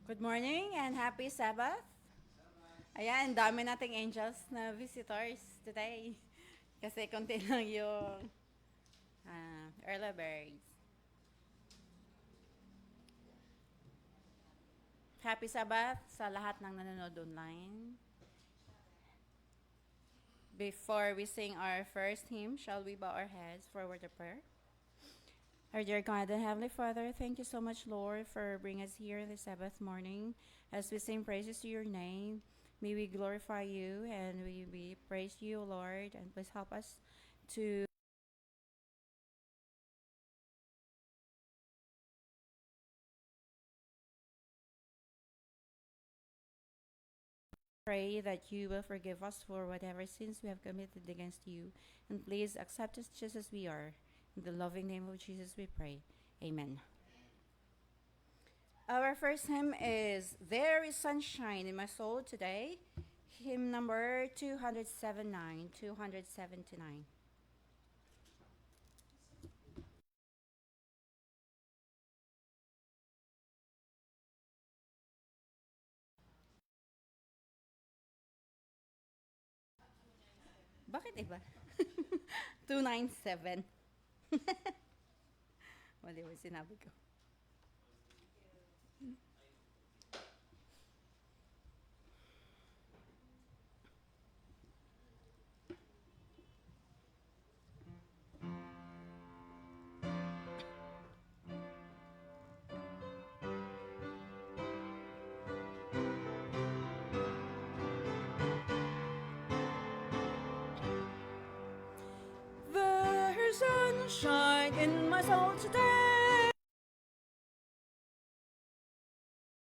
Good morning and happy Sabbath. Ayan, dami nating angels na visitors today. Kasi konti lang yung early birds. Happy Sabbath sa lahat ng nanonood online. Before we sing our first hymn, shall we bow our heads for a word of prayer? Our dear God and Heavenly Father, thank you so much, Lord, for bringing us here this Sabbath morning. As we sing praises to your name, may we glorify you and we praise you, Lord, and please help us to pray that you will forgive us for whatever sins we have committed against you, and please accept us just as we are. In the loving name of Jesus we pray. Amen. Our first hymn is There is Sunshine in My Soul today. Hymn number 279. 279. Bakit iba? 297. Mali ba sinabi ko? There's sunshine in my soul today.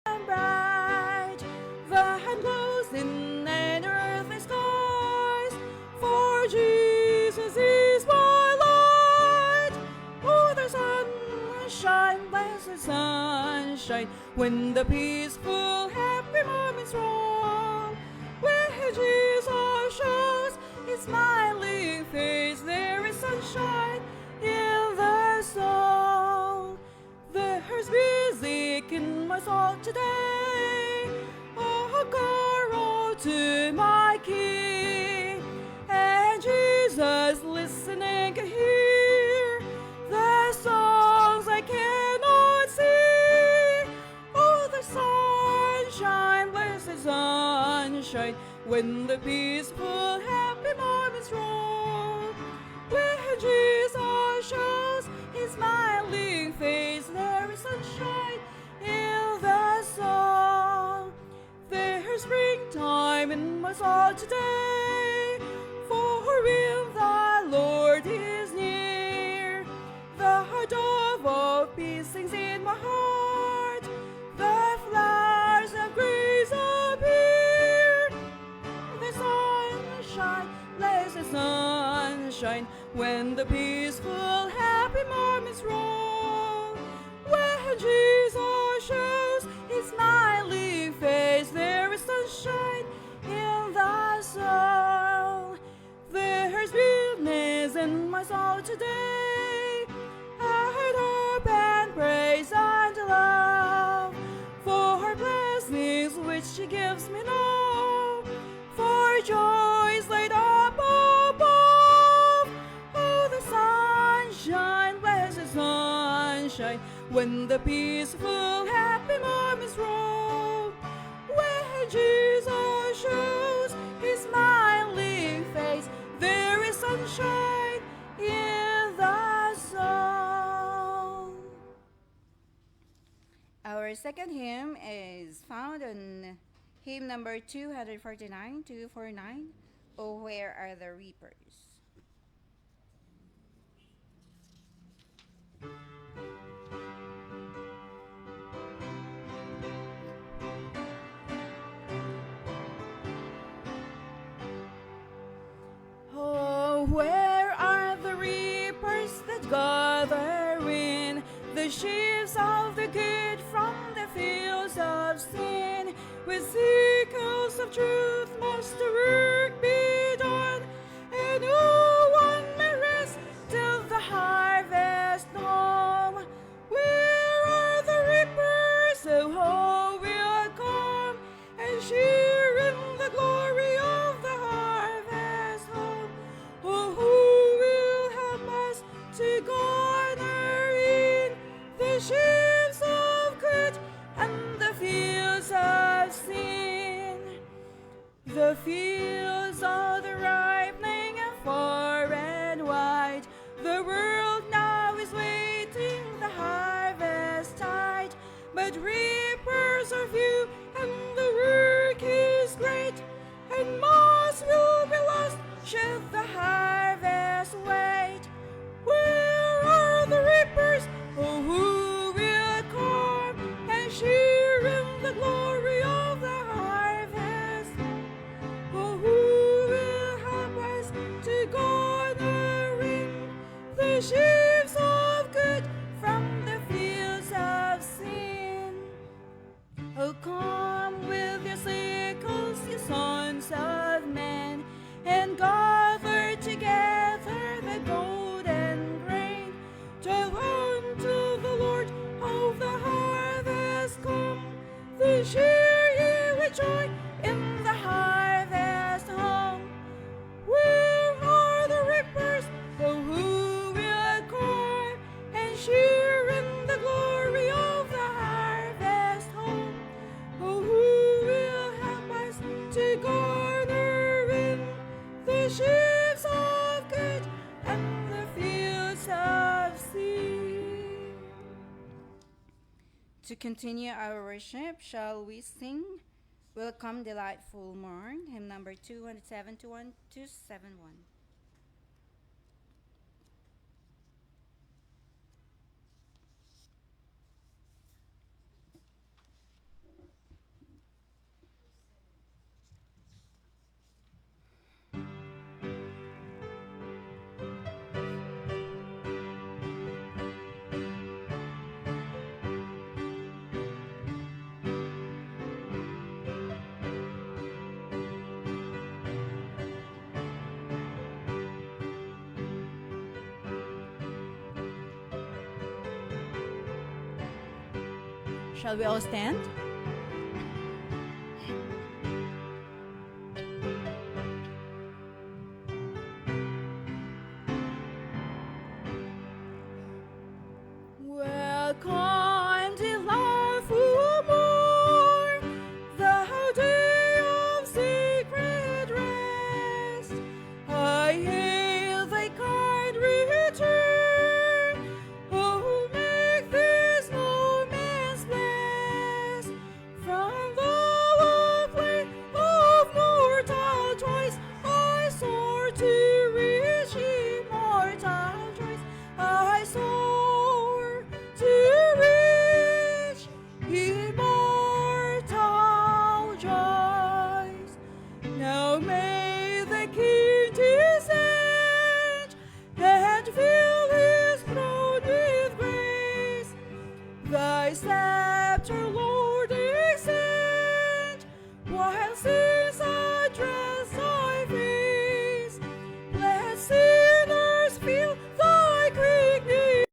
And bright, the hand blows in and earthly skies, for Jesus is my light. Oh, the sunshine, blessed sunshine, when the peaceful, happy moments roll, where Jesus shows his smiling face, there is sunshine in the soul. There's music in my soul today, a carol to my King, and Jesus listening can hear the songs I cannot sing. Oh, the sunshine, blessed sunshine, when the peaceful, happy moments roll, when Jesus shows his smiling face, there is sunshine in the soul. There's springtime in my soul today, for when the Lord is near, the dove of peace sings in my heart, the flowers of grace appear. The sunshine, blessed sunshine, when the peaceful, happy moments roll, when Jesus shows his smiling face, there is sunshine in the soul. There's goodness in my soul today, I hope and praise and love, for her blessings which she gives me now, for joys laid up above. Oh, the sunshine, blessed sunshine, when the peaceful, happy moments roll, when Jesus shows his smiling face, there is sunshine in the soul. Our second hymn is found on hymn number 249, 249. Oh, where are the reapers? Oh, where are the reapers that gather in the sheaves of the good from the fields of sin? With sickles of truth must the work be done, and no one may rest till the harvest come. Where are the reapers? Oh, we are The fields are the ripening and far and wide. The world now is waiting the harvest tide. But reapers are few and the work is great, and most will be lost should the harvest wait. Where are the reapers? Oh, who will come and share in the glory of the harvest? Oh, who will help us to gather in the sheaves of good from the fields of sin? Oh, come with your sickles, you sons of men, and gather together the golden grain. Join unto the Lord of the harvest come, the share ye with joy in the harvest home. Where are the reapers? Oh, who will come and share in the glory of the harvest home? Oh, who will help us to gather in the sheaves of good and the fields of sin? To continue our worship, shall we sing Welcome Delightful Morn, hymn number 271 to 71. Shall we all stand? Welcome, delightful morn, thou day of sacred rest. I hail thy kind return. Oh, make this moment blessed. From the low plane of mortal choice, I soar to reach immortal joys. I soar to reach immortal joys. Now may the King descend and fill his throne with grace. Thy scepter, Lord, extend, while sins address thy face. Let sinners feel thy quick near.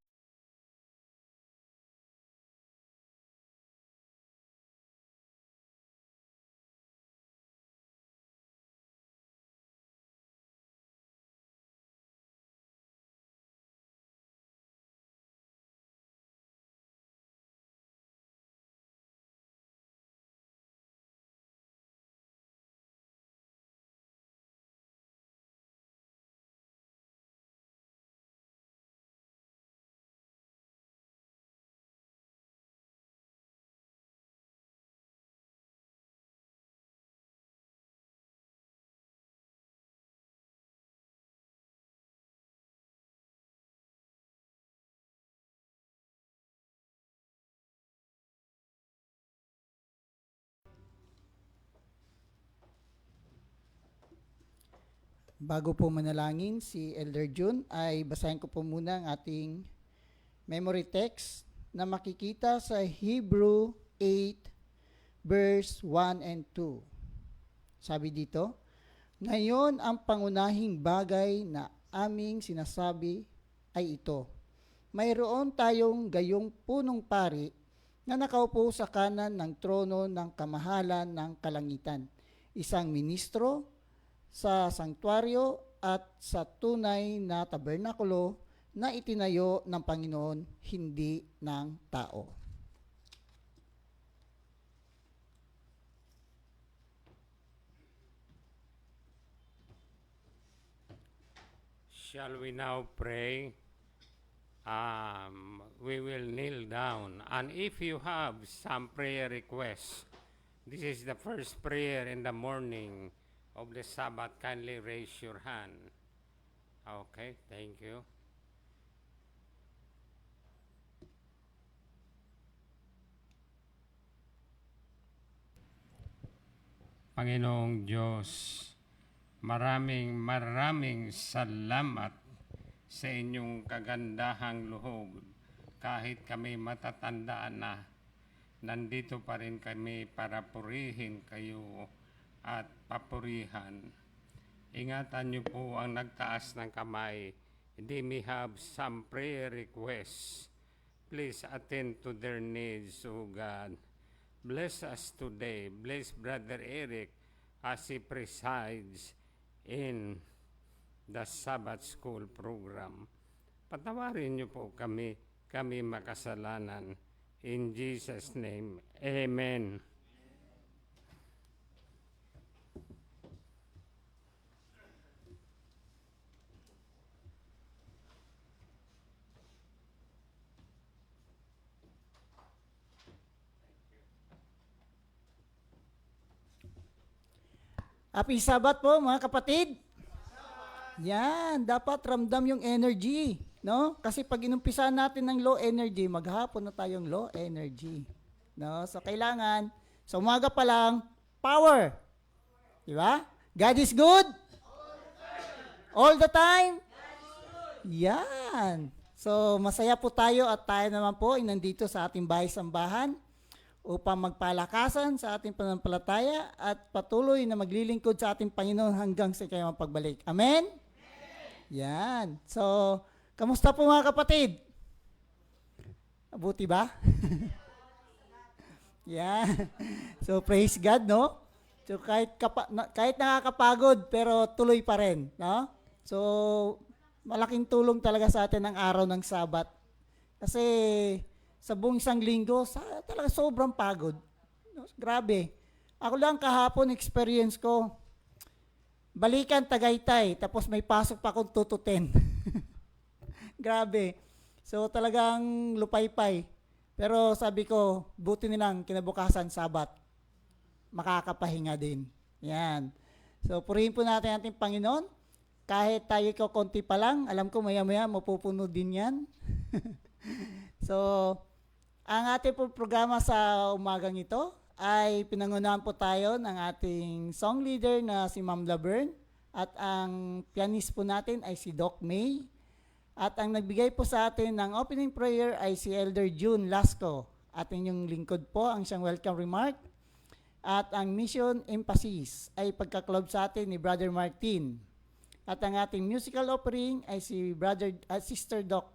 Bago po manalangin si Elder June, ay basahin ko po muna ang ating memory text na makikita sa Hebrew 8 verse 1 and 2. Sabi dito, ngayon ang pangunahing bagay na aming sinasabi ay ito. Mayroon tayong gayong punong pari na nakaupo sa kanan ng trono ng kamahalan ng kalangitan, isang ministro sa sanktuaryo at sa tunay na tabernakulo na itinayo ng Panginoon, hindi ng tao. Shall we now pray? We will kneel down. And if you have some prayer requests, this is the first prayer in the morning of the Sabbath. Kindly raise your hand. Okay, thank you. Panginoong Diyos, maraming salamat sa inyong kagandahang loob. Kahit kami matatandaan na, nandito pa rin kami para purihin kayo at papurihan. Ingatan niyo po ang nagtaas ng kamay. They may have some prayer requests. Please attend to their needs, O God. Bless us today. Bless Brother Eric as he presides in the Sabbath School program. Patawarin niyo po kami makasalanan. In Jesus' name, Amen. Happy Sabbath po mga kapatid. Yan, dapat ramdam yung energy, no? Kasi pag inumpisahan natin ng low energy, maghapon na tayong low energy. No? So kailangan sa umaga pa lang power. Di ba? God is good. All the time. Yan. So masaya po tayo at tayo naman po ay nandito sa ating bahay-sambahan upang magpalakasan sa ating pananampalataya at patuloy na maglilingkod sa ating Panginoon hanggang sa kanyang pagbalik. Amen? Yan. So, kamusta po mga kapatid? Mabuti ba? Yan. So, praise God, no? So, kahit nakakapagod, pero tuloy pa rin, no? So, malaking tulong talaga sa atin ang araw ng Sabat. Kasi, sa buong isang linggo, talaga sobrang pagod. No? Grabe. Ako lang kahapon experience ko, balikan Tagaytay, tapos may pasok pa akong 2 to 10. Grabe. So talagang lupaypay. Pero sabi ko, buti nilang kinabukasan Sabat. Makakapahinga din. Yan. So purihin po natin ating Panginoon. Kahit tayo ko konti pa lang, alam ko maya-maya mapupuno din yan. So, ang ating po programa sa umagang ito ay pinangunahan po tayo ng ating song leader na si Ma'am Laverne at ang pianist po natin ay si Doc May at ang nagbigay po sa atin ng opening prayer ay si Elder June Lasco at inyong lingkod po ang siyang welcome remark at ang mission emphasis ay pagka-club sa atin ni Brother Martin at ang ating musical offering ay si Sister Doc.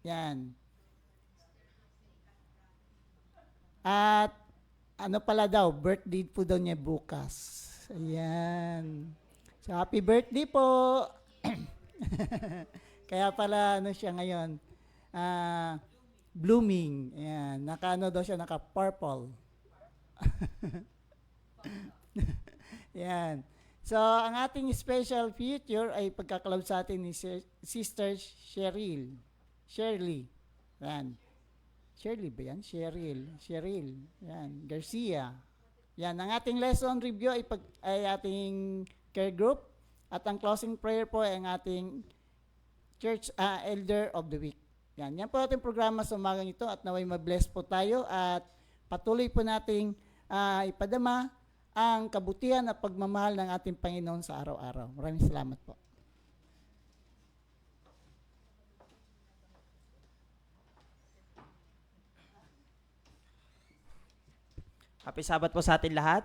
Yan. At ano pala daw, birthday po daw niya bukas. Ayan. So, happy birthday po. Kaya pala, ano siya ngayon, blooming. Ayan. Naka-ano daw siya, naka-purple. Ayan. So, ang ating special feature ay pagkaklab sa atin ni Sister Shirley. Ayan. Shirley ba yan? Cheryl. Yan. Garcia. Yan. Ang ating lesson review ay ating care group. At ang closing prayer po ay ang ating church elder of the week. Yan. Yan po ating programa sa umagang ito at naway ma-bless po tayo at patuloy po nating ipadama ang kabutihan at pagmamahal ng ating Panginoon sa araw-araw. Maraming salamat po. Happy Sabbath po sa atin lahat.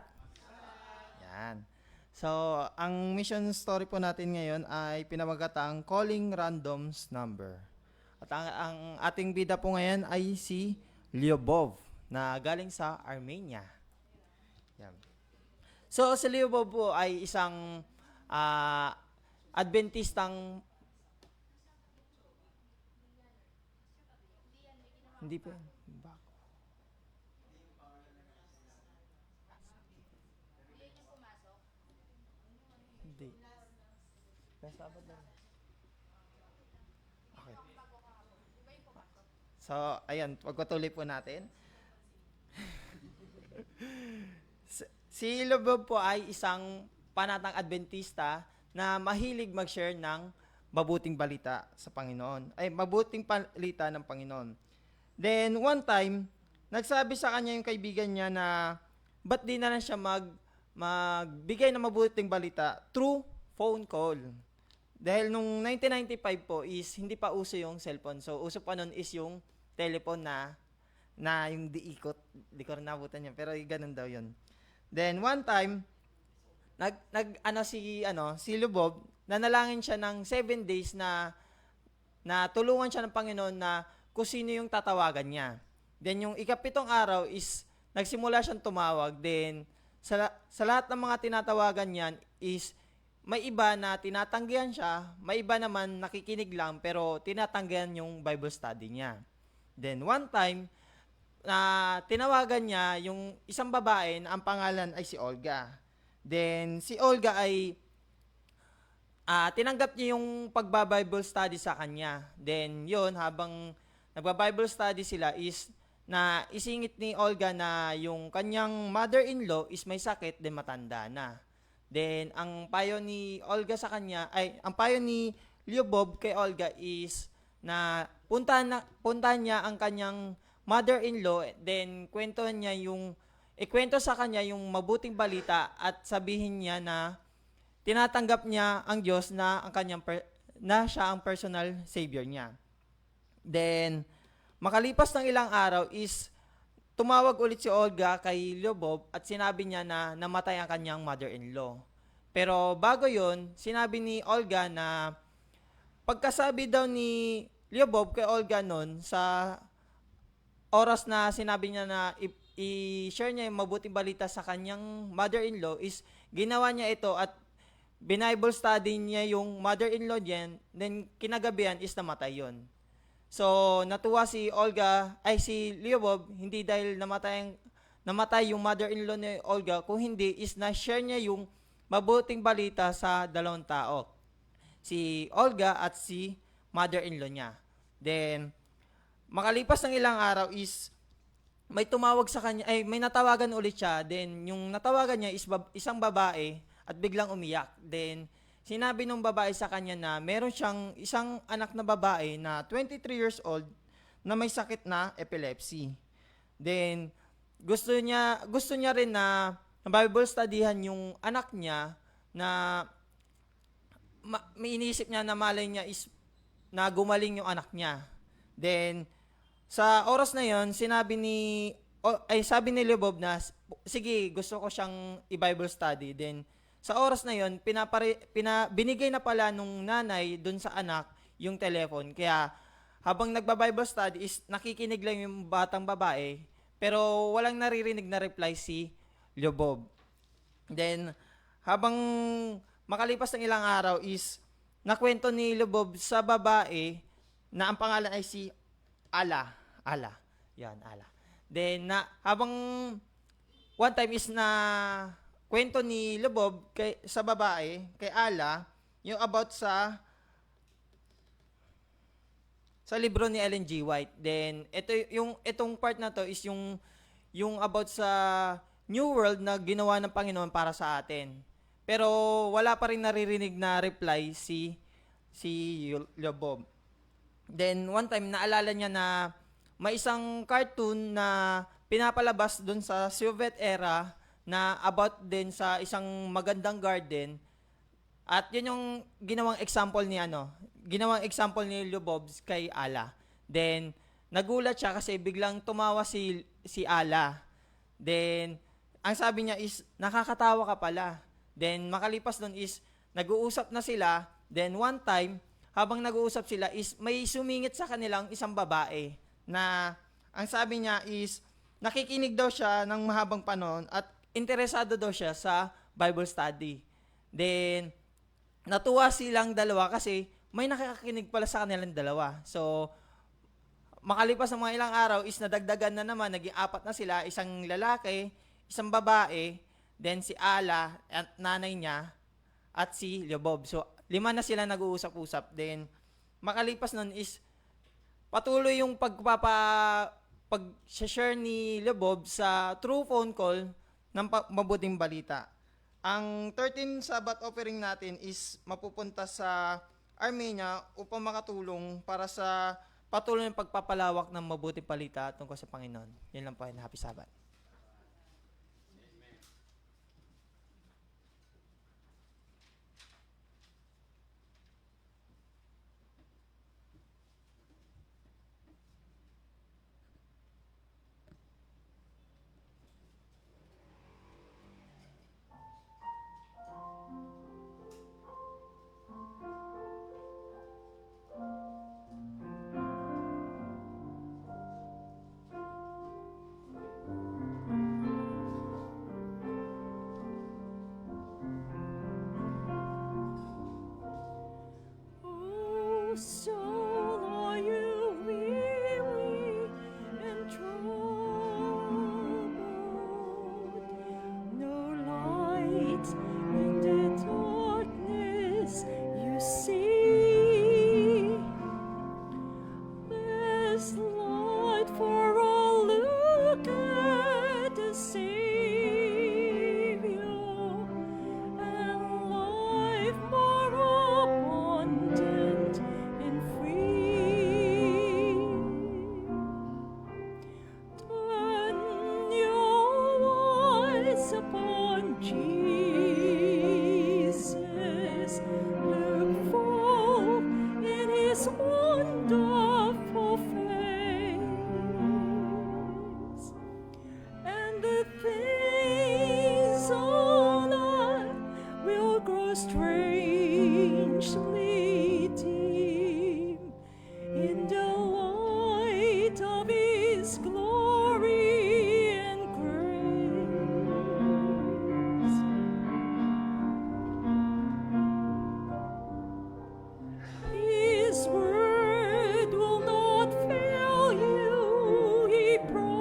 Yan. So, ang mission story po natin ngayon ay pinamagatang Calling Random's Number. At ang ating bida po ngayon ay si Lyubov na galing sa Armenia. Yan. So, si Lyubov po ay isang Adventistang hindi po. Hindi. Sabat lang. So, ayan, pagpatuloy po natin. Si Lubov po ay isang panatang Adventista na mahilig mag-share ng mabuting balita sa Panginoon. Ay, mabuting balita ng Panginoon. Then, one time, nagsabi sa kanya yung kaibigan niya na ba't di na lang siya magbigay ng mabuting balita through phone call. Dahil nung 1995 po is hindi pa uso yung cellphone. So, uso pa nun is yung telephone na yung diikot. Di ko rin nabutan yun, pero ganun daw yun. Then one time, si Lubov, nanalangin siya ng 7 days na tulungan siya ng Panginoon na kung sino yung tatawagan niya. Then yung ikapitong araw is nagsimula siyang tumawag. Then sa lahat ng mga tinatawagan niyan is may iba na tinatanggihan siya, may iba naman nakikinig lang pero tinatanggihan yung Bible study niya. Then one time, tinawagan niya yung isang babae na ang pangalan ay si Olga. Then, si Olga ay tinanggap niya yung pagba-Bible study sa kanya. Then, yun, habang nagba-Bible study sila is na isingit ni Olga na yung kanyang mother-in-law is may sakit, then matanda na. Then, ang payo ni Olga sa kanya, ang payo ni Lyubov kay Olga is na puntahan niya ang kanyang mother-in-law, then ikwento sa kanya yung mabuting balita at sabihin niya na tinatanggap niya ang Diyos na na siya ang personal savior niya. Then, makalipas ng ilang araw is tumawag ulit si Olga kay Lyubov at sinabi niya na namatay ang kanyang mother-in-law. Pero bago yon, sinabi ni Olga na pagkasabi daw ni Lyubov kay Olga nun sa oras na sinabi niya na i-share niya yung mabuting balita sa kanyang mother-in-law is ginawa niya ito at Bible study niya yung mother-in-law niya, then kinagabihan is namatay yon. So, natuwa si Lyubov, hindi dahil namatay yung mother-in-law ni Olga, kung hindi is na-share niya yung mabuting balita sa dalawang tao. Si Olga at si mother-in-law niya. Then, makalipas ng ilang araw is may tumawag sa kanya, may natawagan ulit siya. Then, yung natawagan niya is isang babae at biglang umiyak. Then, sinabi ng babae sa kanya na meron siyang isang anak na babae na 23 years old na may sakit na epilepsy. Then, gusto niya rin na Bible studyhan yung anak niya na may inisip niya na malay niya is na gumaling yung anak niya. Then, sa oras na yon, sabi ni Lyubov na, sige, gusto ko siyang i-Bible study. Then, sa oras na yon, binigay na pala nung nanay dun sa anak yung telephone. Kaya, habang nagba-Bible study is nakikinig lang yung batang babae, pero walang naririnig na reply si Lyubov. Then, habang makalipas ng ilang araw is nakwento ni Lyubov sa babae na ang pangalan ay si Ala. Yan, Ala. Then, habang one time is na kwento ni Lyubov sa babae, kay Ala, yung about sa libro ni Ellen G. White. Then, itong part na to is yung about sa New World na ginawa ng Panginoon para sa atin. Pero wala pa rin naririnig na reply si Lyubov. Then, one time, naalala niya na may isang cartoon na pinapalabas dun sa Soviet era na about din sa isang magandang garden. At yun yung ginawang example ni Lyubov kay Ala. Then, nagulat siya kasi biglang tumawa si Ala. Then, ang sabi niya is, nakakatawa ka pala. Then, makalipas dun is, nag-uusap na sila. Then, one time, habang nag-uusap sila is may sumingit sa kanilang isang babae na ang sabi niya is nakikinig daw siya ng mahabang panahon at interesado daw siya sa Bible study. Then, natuwa silang dalawa kasi may nakakakinig pala sa kanilang dalawa. So, makalipas ng mga ilang araw is nadagdagan na naman, naging 4 na sila, isang lalaki, isang babae, then si Ala at nanay niya at si Lyubov. So, 5 na sila nag-uusap-usap. Then, makalipas nun is, patuloy yung pag-share ni Lebob sa true phone call ng mabuting balita. Ang 13 Sabbath offering natin is mapupunta sa Armenia upang makatulong para sa patuloy ng pagpapalawak ng mabuting balita tungkol sa Panginoon. Yun lang po, and happy Sabbath. Oh, soul, are you weary and troubled? No light in the darkness you see. There's light for all. Look at the Savior, and life more abundant and free. Turn your eyes upon Jesus. Look full in His wonderful face, and the things on earth will grow strangely dim in the light of His glory and grace. His word will not fail you, He promised.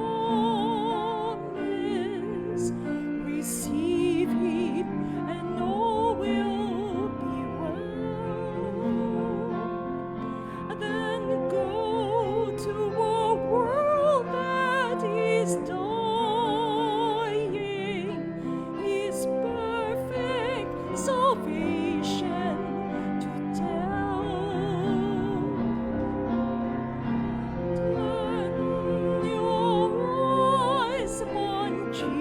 Receive Him and all will be well. Then go to a world that is dying, His perfect salvation to tell. Turn your eyes upon Jesus.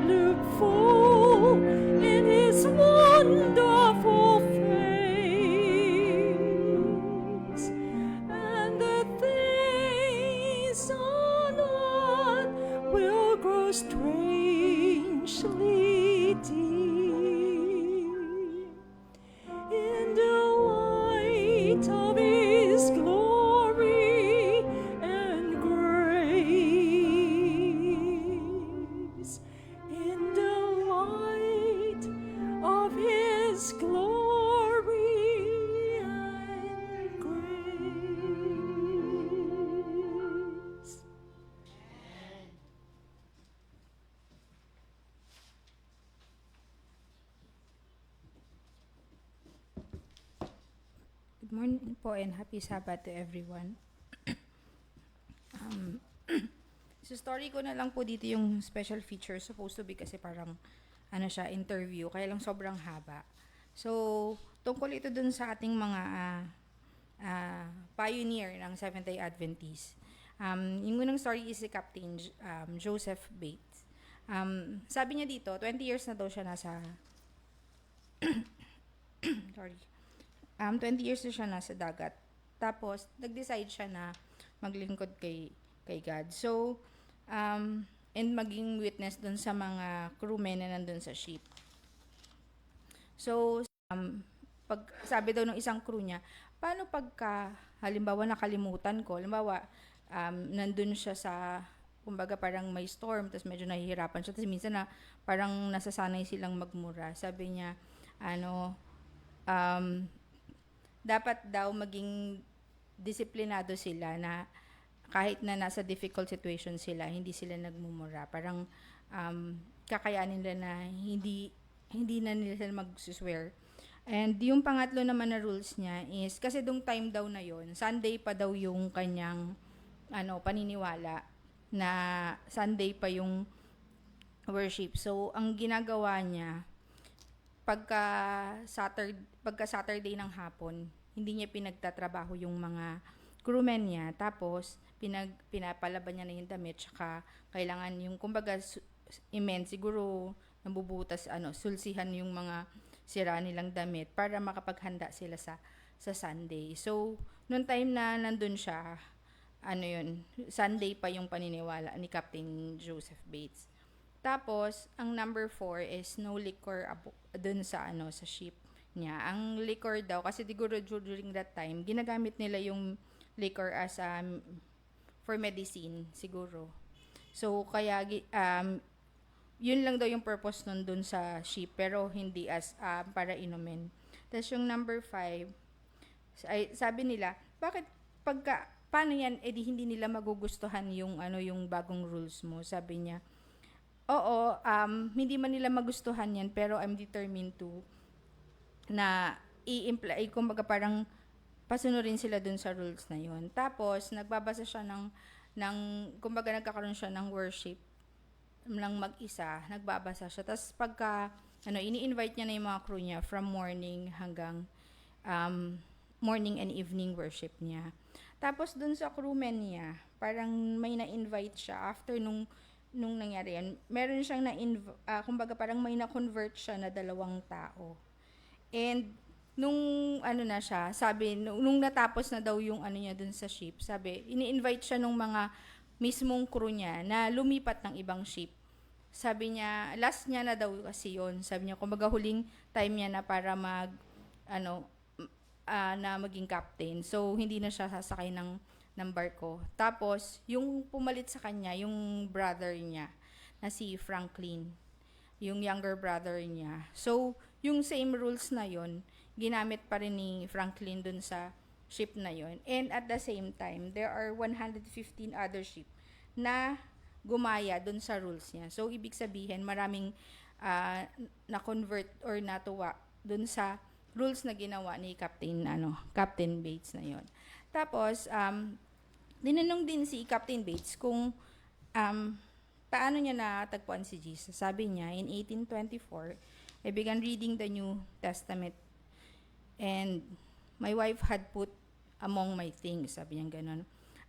Look full in His wonderful face, and the things on earth will grow strangely dim in the light of His glory and grace. In the light of His glory and grace. Good morning po and happy Sabbath to everyone. So story ko na lang po dito yung special feature. Supposed to be kasi parang ano siya, interview. Kaya lang sobrang haba. So, tungkol ito dun sa ating mga pioneer ng Seventh-day Adventist. Yung unang story is si Captain Joseph Bates. Sabi niya dito, 20 years na daw siya nasa sorry. 20 years na siya nasa dagat. Tapos, nag-decide siya na maglingkod kay God. So, and maging witness dun sa mga crewmen na nandun sa ship. So, pag sabi daw ng isang crew niya, paano pagka, halimbawa nakalimutan ko, halimbawa, nandun siya sa, kumbaga parang may storm, tapos medyo nahihirapan siya, tapos minsan na parang nasasanay silang magmura. Sabi niya, dapat daw maging disiplinado sila na kahit na nasa difficult situation sila, hindi sila nagmumura. Parang kakayanin nila na hindi na nila mag-swear And yung pangatlo naman na rules niya is, kasi dong time daw na yon, Sunday pa daw yung kanyang paniniwala, na Sunday pa yung worship. So, ang ginagawa niya, pagka Saturday ng hapon, hindi niya pinagtatrabaho yung mga crewmen niya. Tapos, pinapalaban niya na yung damit, tsaka kailangan yung, kumbaga, siguro, nabubutas, sulsihan yung mga sira nilang damit para makapaghanda sila sa Sunday. So, noong time na nandun siya, Sunday pa yung paniniwala ni Captain Joseph Bates. Tapos, ang number 4 is no liquor dun sa ship niya. Ang liquor daw, kasi siguro during that time, ginagamit nila yung liquor as for medicine, siguro. So, kaya, yun lang daw yung purpose nun dun sa ship, pero hindi as para inumin. Tapos yung number 5, sabi nila, paano yan, edi hindi nila magugustuhan yung bagong rules mo. Sabi niya, oo, hindi man nila magustuhan yan, pero I'm determined to na i-imply, kumbaga parang pasunurin sila dun sa rules na yun. Tapos, nagbabasa siya kumbaga nagkakaroon siya ng worship lang mag-isa, nagbabasa siya. Tapos pagka, ini-invite niya na yung mga crew niya from morning hanggang morning and evening worship niya. Tapos dun sa crewmen niya, parang may na-invite siya after nung nangyari yan. Meron siyang kumbaga parang may na-convert siya na 2 tao. And nung na siya, sabi, nung natapos na daw yung niya dun sa ship, sabi, ini-invite siya nung mga mismong crew niya na lumipat ng ibang ship. Sabi niya, last niya na daw kasi yun. Sabi niya, kumbaga huling time niya na para na maging captain. So, hindi na siya sasakay ng barko. Tapos, yung pumalit sa kanya, yung brother niya, na si Franklin, yung younger brother niya. So, yung same rules na yun, ginamit pa rin ni Franklin dun sa ship na yon. And at the same time, there are 115 other ship na gumaya dun sa rules niya. So, ibig sabihin, maraming na-convert or natuwa dun sa rules na ginawa ni Captain Bates na yon. Tapos, dinanong din si Captain Bates kung paano niya natagpuan si Jesus. Sabi niya, in 1824, I began reading the New Testament and my wife had put among my things, sabi niya ganon.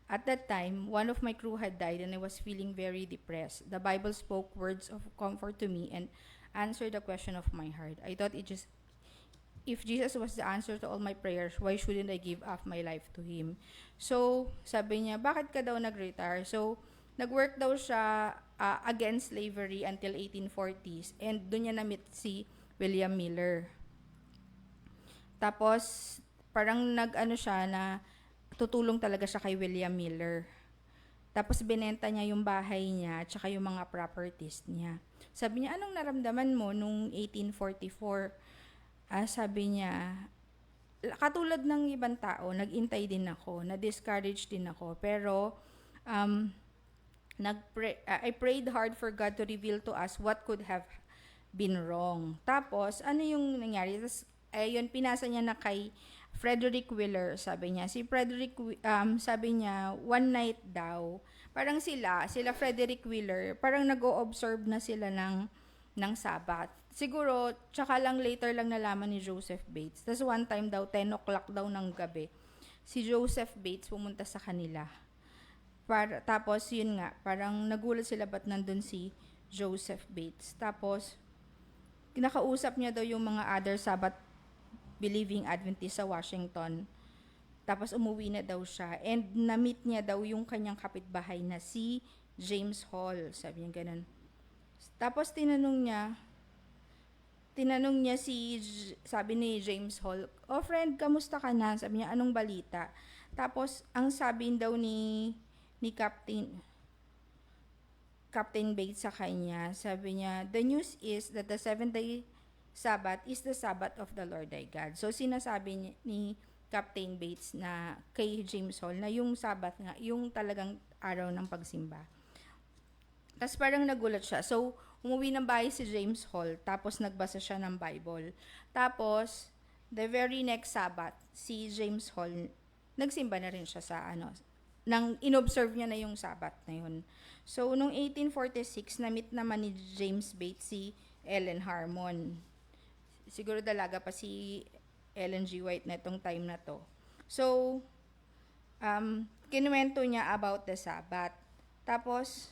At that time, one of my crew had died and I was feeling very depressed. The Bible spoke words of comfort to me and answered the question of my heart. I thought if Jesus was the answer to all my prayers, why shouldn't I give up my life to Him? So, sabi niya, bakit ka daw nag-retire? So, nag-work daw siya against slavery until 1840s and doon niya na-meet si William Miller. Tapos, parang siya na tutulong talaga siya kay William Miller. Tapos binenta niya yung bahay niya at saka yung mga properties niya. Sabi niya, anong naramdaman mo nung 1844? Sabi niya, katulad ng ibang tao, nag-intay din ako, na-discourage din ako. Pero, I prayed hard for God to reveal to us what could have been wrong. Tapos, ano yung nangyari? Tapos, ayun, pinasa niya na kay Frederick Wheeler, sabi niya. Si Frederick, sabi niya, one night daw, parang sila Frederick Wheeler, parang nag-o-observe na sila ng Sabbath. Siguro, tsaka lang later lang nalaman ni Joseph Bates. Tapos one time daw, 10 o'clock daw ng gabi, si Joseph Bates pumunta sa kanila. Tapos, yun nga, parang nagulat sila ba't nandun si Joseph Bates. Tapos, nakausap niya daw yung mga other Sabbath believing Adventist sa Washington. Tapos umuwi na daw siya. And na-meet niya daw yung kanyang kapitbahay na si James Hall. Sabi niya ganun. Tapos tinanong niya sabi ni James Hall, "Oh friend, kamusta ka na?" Sabi niya, "Anong balita?" Tapos ang sabi daw ni Captain Bates sa kanya, sabi niya, "The news is that the 7th-day Sabbath is the Sabbath of the Lord thy God." So sinasabi ni Captain Bates na kay James Hall na yung Sabbath nga, yung talagang araw ng pagsimba. Tapos parang nagulat siya. So umuwi ng bahay si James Hall, tapos nagbasa siya ng Bible. Tapos the very next Sabbath, si James Hall, nagsimba na rin siya sa nang inobserve niya na yung Sabbath na yun. So, noong 1846, na-meet naman ni James Bates si Ellen Harmon. Siguro dalaga pa si Ellen G. White na itong time na to. So, kinuwento niya about the Sabbath. Tapos,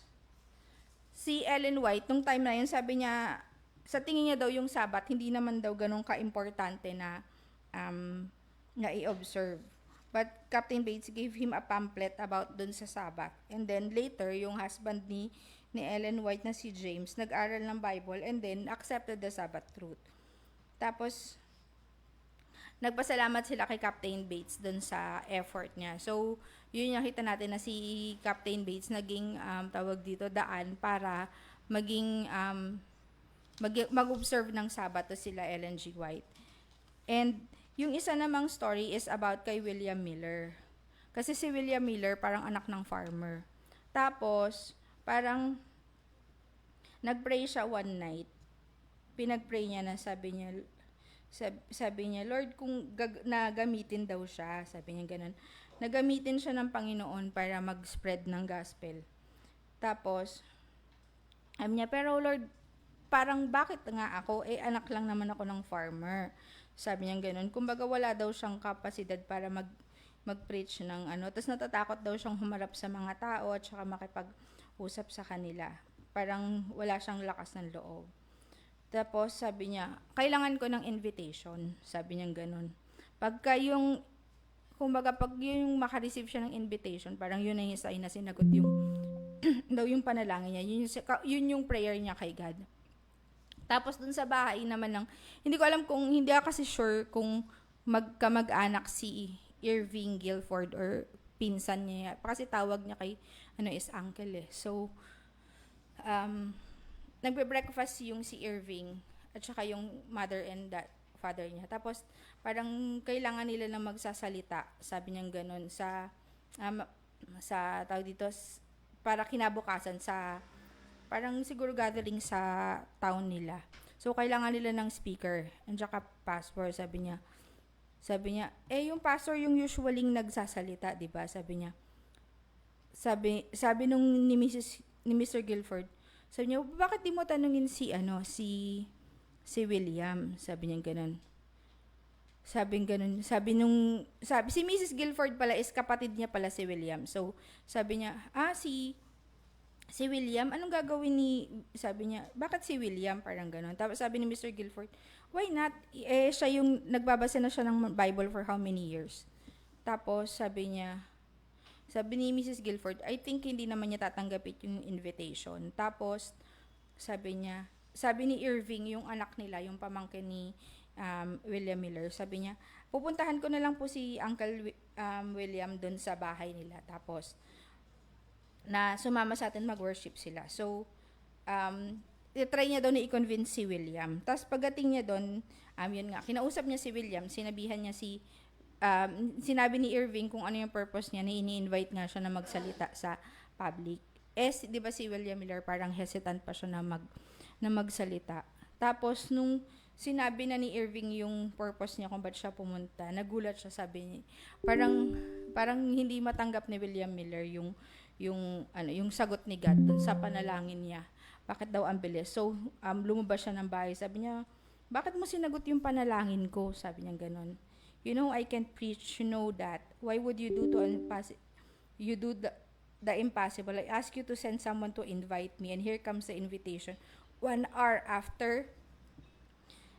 si Ellen White, nung time na yun, sabi niya, sa tingin niya daw yung Sabbath, hindi naman daw ganun ka-importante na i-observe. But Captain Bates gave him a pamphlet about dun sa Sabbath. And then later, yung husband ni Ellen White na si James, nag-aral ng Bible and then accepted the Sabbath truth. Tapos, nagpasalamat sila kay Captain Bates dun sa effort niya. So, yun yung nakita natin na si Captain Bates naging tawag dito daan para maging mag-observe ng Sabbath to sila Ellen G. White. And yung isa namang story is about kay William Miller. Kasi si William Miller parang anak ng farmer. Tapos, parang nagpray siya one night. Pinagpray niya na sabi niya, Lord, kung nagamitin daw siya, sabi niya ganun, nagamitin siya ng Panginoon para mag-spread ng gospel. Tapos, sabi niya, pero Lord, parang bakit nga ako? Anak lang naman ako ng farmer. Sabi niya ganun. Kumbaga wala daw siyang kapasidad para mag-preach ng Tapos natatakot daw siyang humarap sa mga tao at saka makipag-usap sa kanila. Parang wala siyang lakas ng loob. Tapos sabi niya, kailangan ko ng invitation. Sabi niya ganun. Pag yung makareceive siya ng invitation, parang yun na yung sign na sinagot yung daw yung panalangin niya. Yun yung prayer niya kay God. Tapos dun sa bahay naman hindi ko alam hindi ako kasi sure kung magkamag-anak si Irving Guilford or pinsan niya. Kasi tawag niya kay is uncle eh. So, nagbe-breakfast yung si Irving at saka yung mother and father niya. Tapos, parang kailangan nila na magsasalita. Sabi niya ganun sa tawag dito, para kinabukasan sa parang siguro gathering sa town nila. So, kailangan nila ng speaker and saka pastor, sabi niya, yung pastor yung usually nagsasalita, di ba? Sabi niya, sabi ni Mr. Guilford, sabi niya, bakit di mo tanungin si William? Sabi niya ganun. Si Mrs. Guilford pala is kapatid niya pala si William. So, sabi niya, si William, anong gagawin sabi niya, bakit si William? Parang gano'n. Tapos sabi ni Mr. Guilford, why not? Siya yung, nagbabasa na siya ng Bible for how many years? Tapos sabi ni Mrs. Guilford, I think hindi naman niya tatanggapin yung invitation. Tapos, sabi ni Irving, yung anak nila, yung pamangkin ni William Miller, sabi niya, pupuntahan ko na lang po si Uncle William doon sa bahay nila. Tapos, na sumama sa atin mag-worship sila. So, try niya daw na i-convince si William. Tapos pagdating niya doon, yun nga, kinausap niya si William, sinabi ni Irving kung ano yung purpose niya, na ini-invite nga siya na magsalita sa public. Di ba si William Miller, parang hesitant pa siya na magsalita. Tapos, nung sinabi na ni Irving yung purpose niya kung ba't siya pumunta, nagulat siya, sabi niya, parang hindi matanggap ni William Miller yung sagot ni God dun sa panalangin niya. Bakit daw ang bilis? So, lumabas siya ng bahay. Sabi niya, bakit mo sinagot yung panalangin ko? Sabi niya ganon. You know, I can't preach. You know that. Why would you do the impossible? I ask you to send someone to invite me, and here comes the invitation. 1 hour after,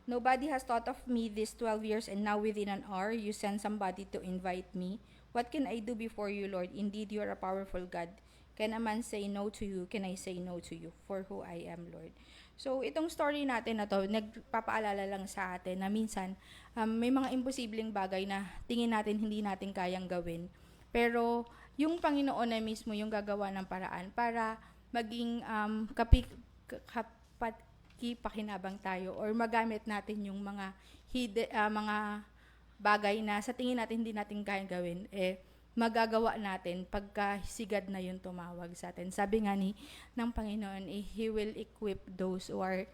nobody has thought of me these 12 years, and now within an hour, you send somebody to invite me. What can I do before you, Lord? Indeed, you are a powerful God. Can a man say no to you? Can I say no to you? For who I am, Lord. So, itong story natin na to, nagpapaalala lang sa atin na minsan, may mga imposibleng bagay na tingin natin hindi natin kayang gawin. Pero, yung Panginoon na mismo yung gagawa ng paraan para maging pakinabang tayo or magamit natin yung mga bagay na sa tingin natin hindi natin kayang gawin, magagawa natin pagka sigad na yung tumawag sa atin. Sabi nga ng Panginoon, He will equip those who are,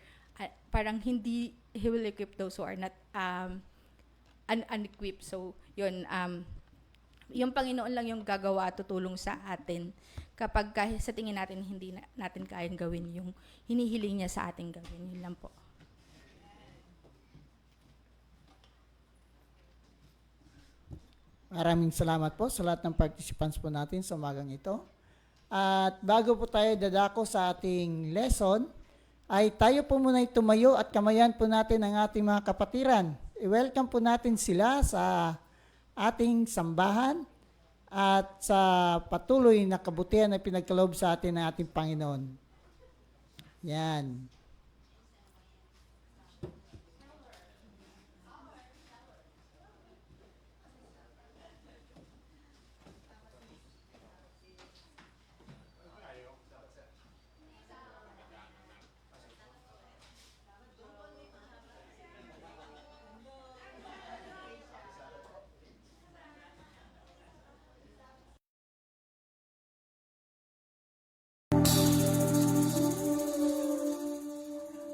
He will equip those who are not, unequipped. So, yun, yung Panginoon lang yung gagawa at tutulong sa atin kapag kahit sa tingin natin hindi natin kayang gawin yung hinihiling niya sa ating gawin. Yun lang po. Maraming salamat po sa lahat ng participants po natin sa umagang ito. At bago po tayo dadako sa ating lesson, ay tayo po muna tumayo at kamayan po natin ang ating mga kapatiran. I-welcome po natin sila sa ating sambahan at sa patuloy na kabutihan na pinagkaloob sa atin ng ating Panginoon. Yan.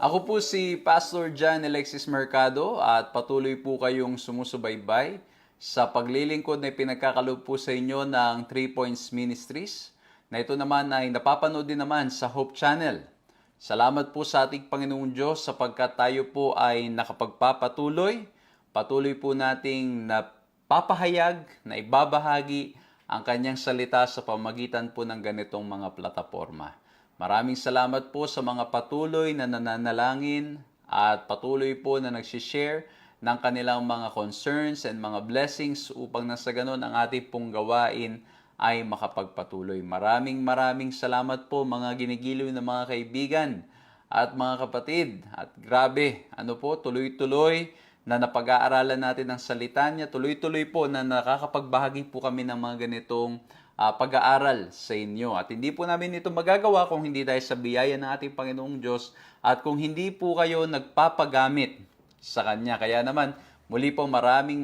Ako po si Pastor John Alexis Mercado at patuloy po kayong sumusubaybay sa paglilingkod na pinagkakaloob po sa inyo ng 3 Points Ministries na ito naman ay napapanood din naman sa Hope Channel. Salamat po sa ating Panginoong Diyos sapagkat tayo po ay nakapagpapatuloy. Patuloy po nating napapahayag, na ibabahagi ang kanyang salita sa pamagitan po ng ganitong mga plataforma. Maraming salamat po sa mga patuloy na nananalangin at patuloy po na nagsishare ng kanilang mga concerns and mga blessings upang nasa ganon ang ating pong gawain ay makapagpatuloy. Maraming salamat po mga ginigiliw na mga kaibigan at mga kapatid. At grabe, tuloy-tuloy na napag-aaralan natin ang salita niya. Tuloy-tuloy po na nakakapagbahagi po kami ng mga ganitong pag-aaral sa inyo. At hindi po namin ito magagawa kung hindi dahil sa biyaya ng ating Panginoong Diyos at kung hindi po kayo nagpapagamit sa Kanya. Kaya naman, muli po maraming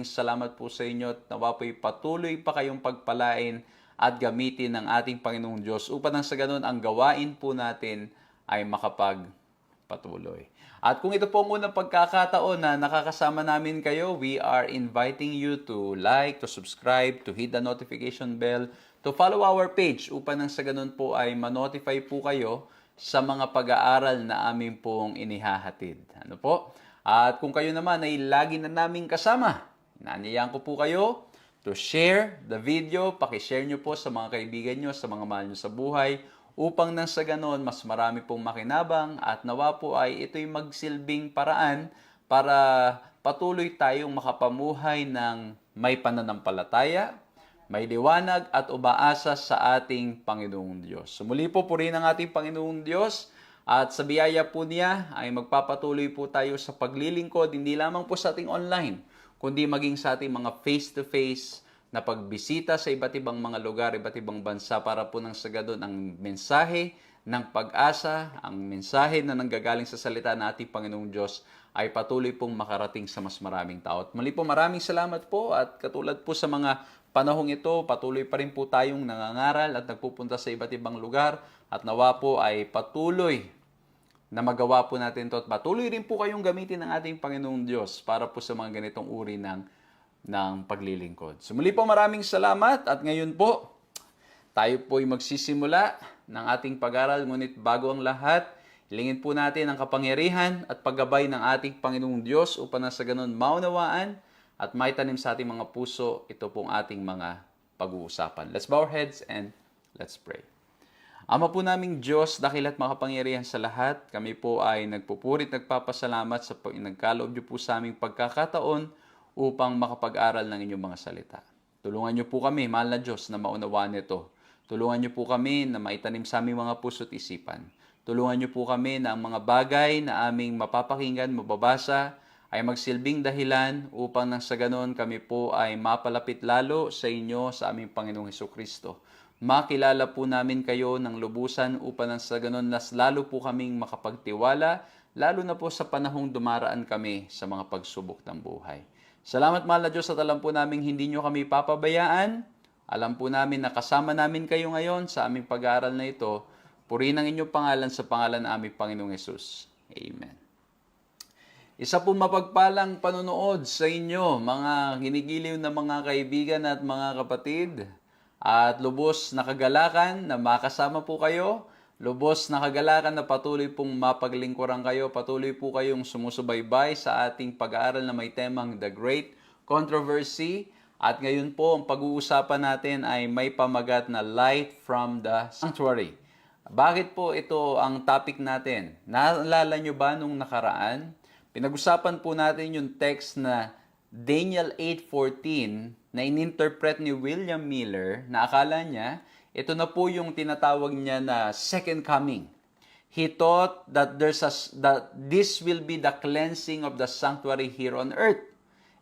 salamat po sa inyo at nawa po'y patuloy pa kayong pagpalain at gamitin ng ating Panginoong Diyos upang nang sa ganun ang gawain po natin ay makapagpatuloy. At kung ito po ang unang pagkakataon na nakakasama namin kayo, we are inviting you to like, to subscribe, to hit the notification bell, to follow our page upang nang sa ganun po ay ma-notify po kayo sa mga pag-aaral na amin pong inihahatid. Ano po? At kung kayo naman ay lagi na naming kasama, inaanyayahan ko po kayo to share the video, pakishare nyo po sa mga kaibigan nyo, sa mga mahal nyo sa buhay, upang nang sa ganon, mas marami pong makinabang at nawa po ay ito'y magsilbing paraan para patuloy tayong makapamuhay ng may pananampalataya, may liwanag at umaasa sa ating Panginoong Diyos. So muli po purihin ang ating Panginoong Diyos at sa biyaya po niya ay magpapatuloy po tayo sa paglilingkod, hindi lamang po sa ating online, kundi maging sa ating mga face-to-face na pagbisita sa iba't ibang mga lugar, iba't ibang bansa para po nang sa ganon ang mensahe ng pag-asa, ang mensahe na nanggagaling sa salita ng ating Panginoong Diyos ay patuloy pong makarating sa mas maraming tao. At muli po maraming salamat po at katulad po sa mga panahong ito, patuloy pa rin po tayong nangangaral at nagpupunta sa iba't ibang lugar at nawa po ay patuloy na magawa po natin ito at patuloy rin po kayong gamitin ng ating Panginoong Diyos para po sa mga ganitong uri ng paglilingkod. So muli po maraming salamat at ngayon po tayo po ay magsisimula ng ating pag-aral, ngunit bago ang lahat, hilingin po natin ang kapangyarihan at paggabay ng ating Panginoong Diyos upang na sa ganun maunawaan at maitanim sa ating mga puso ito pong ating mga pag-uusapan. Let's bow our heads and let's pray. Ama po naming Diyos, dakil at makapangyarihan sa lahat, kami po ay nagpupurit, nagpapasalamat sa nagkaloob niyo po sa aming pagkakataon upang makapag-aral ng inyong mga salita. Tulungan niyo po kami, mahal na Diyos, na maunawaan ito. Tulungan niyo po kami na maitanim sa aming mga puso't isipan. Tulungan niyo po kami na ang mga bagay na aming mapapakinggan, mababasa, ay magsilbing dahilan upang nang sa ganon kami po ay mapalapit lalo sa inyo, sa aming Panginoong Hesukristo. Makilala po namin kayo ng lubusan upang nang sa ganon nas lalo po kaming makapagtiwala, lalo na po sa panahong dumaraan kami sa mga pagsubok ng buhay. Salamat mahal na Diyos at alam po namin hindi nyo kami papabayaan. Alam po namin na kasama namin kayo ngayon sa aming pag-aaral na ito. Purihin ang inyong pangalan sa pangalan ng aming Panginoong Hesus. Amen. Isa po mapagpalang panonood sa inyo, mga hinigiliw na mga kaibigan at mga kapatid. At lubos na kagalakan na makasama po kayo. Lubos na kagalakan na patuloy pong mapaglingkuran kayo. Patuloy po kayong sumusubaybay sa ating pag-aaral na may temang The Great Controversy. At ngayon po, ang pag-uusapan natin ay may pamagat na Light from the Sanctuary. Bakit po ito ang topic natin? Naalala nyo ba nung nakaraan? Pinag-usapan po natin yung text na Daniel 8:14 na ininterpret ni William Miller na akala niya, ito na po yung tinatawag niya na second coming. He thought that that this will be the cleansing of the sanctuary here on earth.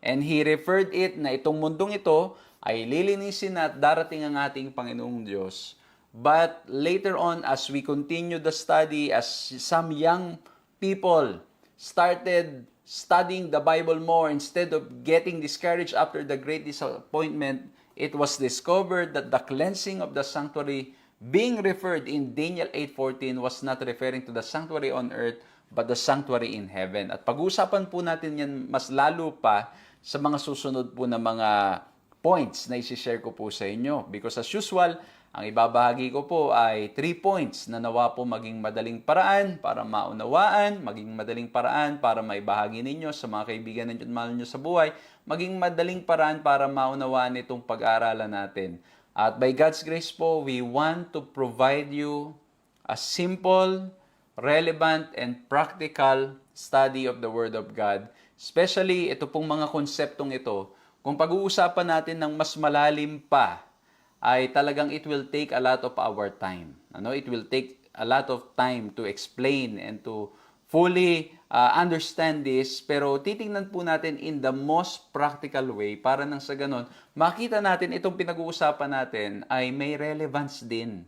And he referred it na itong mundong ito ay lilinisin at darating ang ating Panginoong Diyos. But later on, as we continue the study, as some young people started studying the Bible more, instead of getting discouraged after the great disappointment, it was discovered that the cleansing of the sanctuary being referred in Daniel 8:14 was not referring to the sanctuary on earth, but the sanctuary in heaven. At pag-uusapan po natin yan mas lalo pa sa mga susunod po na mga points na isi-share ko po sa inyo. Because as usual, ang ibabahagi ko po ay 3 points na nawa po maging madaling paraan para maunawaan, maging madaling paraan para maibahagi ninyo sa mga kaibigan ninyo at mahal nyo sa buhay, maging madaling paraan para maunawaan itong pag-aaralan natin. At by God's grace po, we want to provide you a simple, relevant, and practical study of the Word of God. Especially ito pong mga konseptong ito, kung pag-uusapan natin ng mas malalim pa, ay talagang it will take a lot of our time. It will take a lot of time to explain and to fully understand this. Pero titingnan po natin in the most practical way para nang sa ganon, makita natin itong pinag-uusapan natin ay may relevance din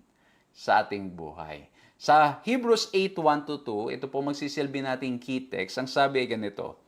sa ating buhay. Sa Hebrews 8:1-2, ito po magsisilbi nating key text. Ang sabi ay ganito,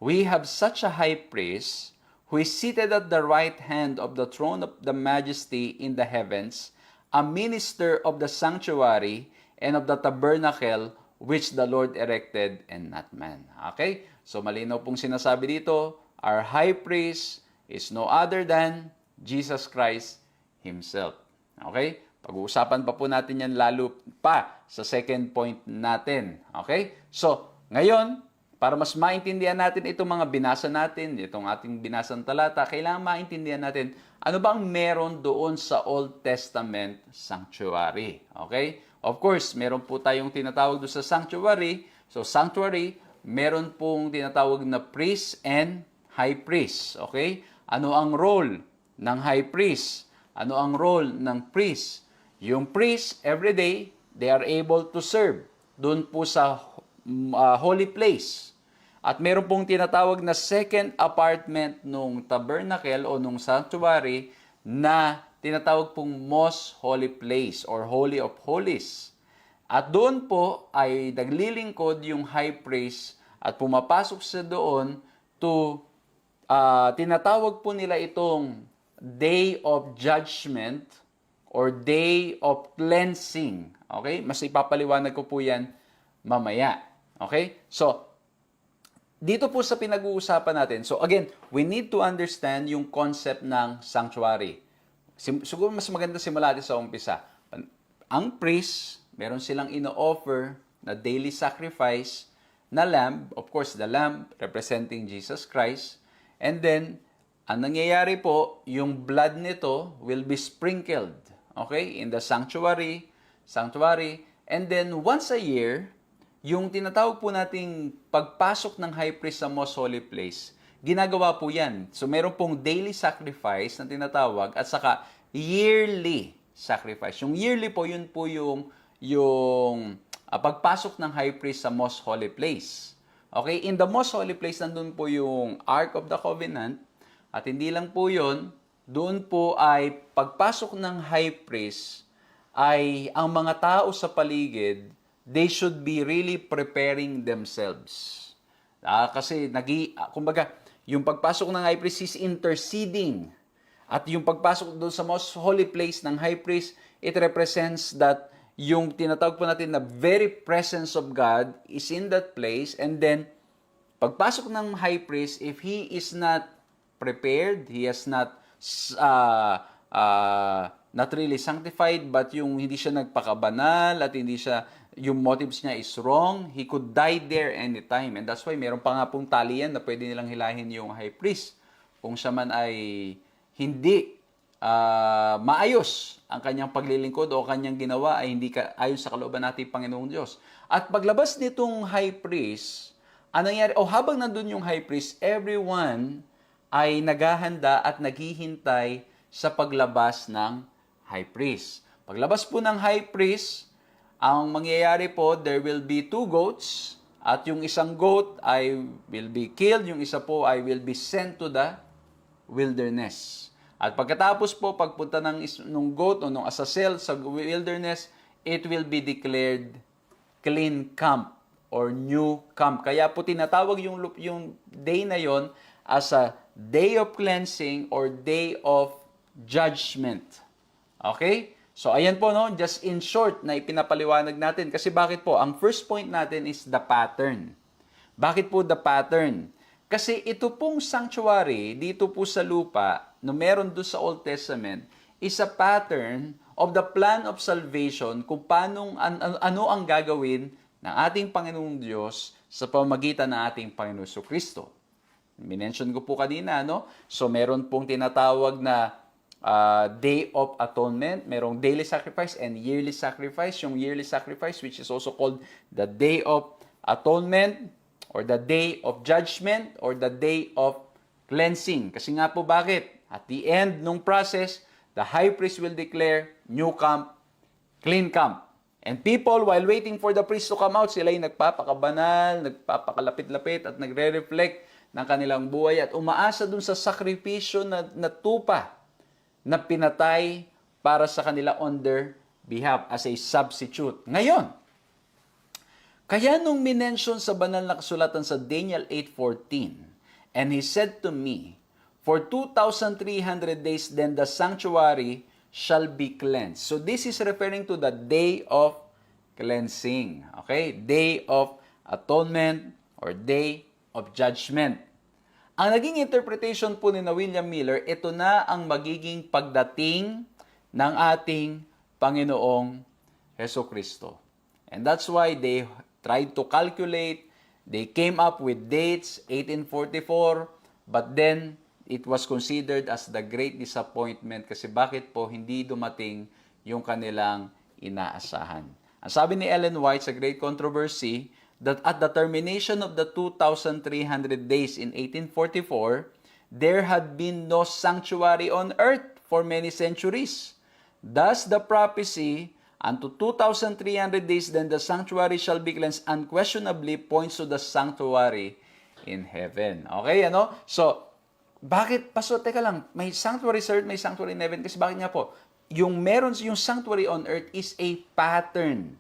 "We have such a high priest who is seated at the right hand of the throne of the majesty in the heavens, a minister of the sanctuary and of the tabernacle which the Lord erected and not man." Okay? So malinaw pong sinasabi dito, our high priest is no other than Jesus Christ Himself. Okay? Pag-uusapan pa po natin yan lalo pa sa second point natin. Okay? So, ngayon, para mas maintindihan natin itong mga binasa natin, itong ating binasang talata, kailangan maintindihan natin ano bang meron doon sa Old Testament sanctuary. Okay? Of course, meron po tayong tinatawag doon sa sanctuary. So, sanctuary, meron pong tinatawag na priest and high priest. Okay? Ano ang role ng high priest? Ano ang role ng priest? Yung priest, every day, they are able to serve doon po sa holy place. At meron pong tinatawag na second apartment nung tabernacle o nung sanctuary na tinatawag pong most holy place or holy of holies. At doon po ay naglilingkod yung high priest at pumapasok sa doon to tinatawag po nila itong day of judgment or day of cleansing. Okay? Mas ipapaliwanag ko po yan mamaya. Okay? So, dito po sa pinag-uusapan natin, so again, we need to understand yung concept ng sanctuary. Siguro mas maganda simula natin sa umpisa. Ang priest, meron silang ino-offer na daily sacrifice na lamb. Of course, the lamb representing Jesus Christ. And then, ang nangyayari po, yung blood nito will be sprinkled, okay, in the sanctuary. And then, once a year, yung tinatawag po nating pagpasok ng high priest sa most holy place, ginagawa po yan. So, meron pong daily sacrifice na tinatawag at saka yearly sacrifice. Yung yearly po, yun po yung pagpasok ng high priest sa most holy place. Okay? In the most holy place, nandun po yung Ark of the Covenant. At hindi lang po yun, doon po ay pagpasok ng high priest ay ang mga tao sa paligid, they should be really preparing themselves. Kasi, kumbaga, yung pagpasok ng high priest is interceding. At yung pagpasok doon sa most holy place ng high priest, it represents that yung tinatawag po natin na very presence of God is in that place, and then pagpasok ng high priest, if he is not prepared, he has not really sanctified, but yung hindi siya nagpakabanal at hindi siya, yung motives niya is wrong, he could die there anytime. And that's why meron pa nga pong talian na pwede nilang hilahin yung high priest kung siya man ay hindi maayos ang kanyang paglilingkod o kanyang ginawa ay hindi ayon sa kalooban natin Panginoong Diyos. At paglabas nitong high priest, anong nangyari? Habang nandun yung high priest, everyone ay naghahanda at naghihintay sa paglabas ng high priest. Paglabas po ng high priest, ang mangyayari po, there will be 2 goats at yung isang goat ay will be killed, yung isa po ay will be sent to the wilderness. At pagkatapos po, pagpunta ng goat o ng asazel sa wilderness, it will be declared clean camp or new camp. Kaya po tinatawag yung day na yon as a day of cleansing or day of judgment. Okay? So, ayan po, no? Just in short na ipinapaliwanag natin. Kasi bakit po? Ang first point natin is the pattern. Bakit po the pattern? Kasi ito pong sanctuary, dito po sa lupa, na meron doon sa Old Testament, is a pattern of the plan of salvation kung paano, ano ang gagawin ng ating Panginoong Diyos sa pamamagitan ng ating Panginoon Kristo. Minention ko po kanina, no? So, meron pong tinatawag na Day of Atonement, merong daily sacrifice and yearly sacrifice. Yung yearly sacrifice, which is also called the Day of Atonement, or the Day of Judgment, or the Day of Cleansing. Kasi nga po bakit? At the end ng process, the high priest will declare new camp, clean camp. And people, while waiting for the priest to come out, sila ay nagpapakabanal, nagpapakalapit-lapit, at nagre-reflect ng kanilang buhay at umaasa dun sa sakripisyo na tupa na pinatay para sa kanila on their behalf as a substitute. Ngayon, kaya nung minention sa banal na kasulatan sa Daniel 8:14, and he said to me, for 2,300 days then the sanctuary shall be cleansed. So this is referring to the day of cleansing. Okay? Day of atonement or day of judgment. Ang naging interpretation po ni William Miller, ito na ang magiging pagdating ng ating Panginoong Jesucristo. And that's why they tried to calculate, they came up with dates, 1844, but then it was considered as the great disappointment kasi bakit po hindi dumating yung kanilang inaasahan. Ang sabi ni Ellen White sa Great Controversy, that at the termination of the 2,300 days in 1844, there had been no sanctuary on earth for many centuries. Thus, the prophecy, unto 2,300 days, then the sanctuary shall be cleansed, unquestionably points to the sanctuary in heaven. Okay, ano? So, bakit? Pastor, teka lang, may sanctuary sa earth, may sanctuary in heaven. Kasi bakit nga po? Yung meron yung sanctuary on earth is a pattern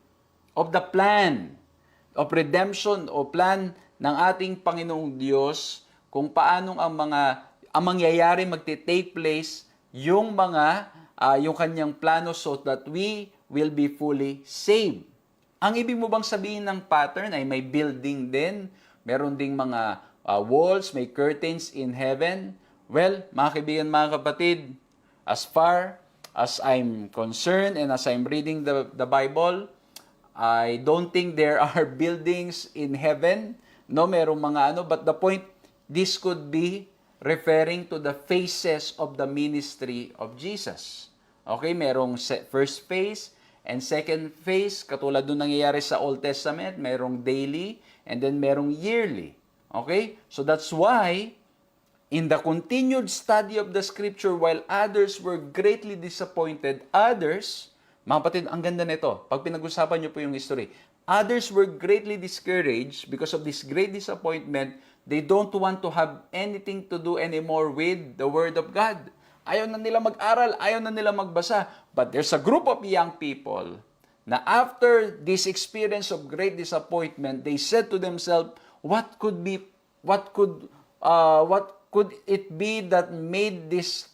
of the plan of redemption o plan ng ating Panginoong Diyos kung paanong ang mangyayari magte-take place yung yung kanyang plano so that we will be fully saved. Ang ibig mo bang sabihin ng pattern ay may building din, meron ding mga walls, may curtains in heaven? Well, mga kaibigan, mga kapatid, as far as I'm concerned and as I'm reading the Bible, I don't think there are buildings in heaven. No, merong mga but the point, this could be referring to the phases of the ministry of Jesus. Okay, merong first phase and second phase, katulad nung nangyayari sa Old Testament, merong daily and then merong yearly. Okay? So that's why, in the continued study of the Scripture, while others were greatly disappointed, others, mga kapatid, ang ganda nito, pag pinag-usapan niyo po yung history, others were greatly discouraged because of this great disappointment. They don't want to have anything to do anymore with the Word of God. Ayaw na nila mag-aral, ayaw na nila magbasa. But there's a group of young people na after this experience of great disappointment, they said to themselves, what could it be that made this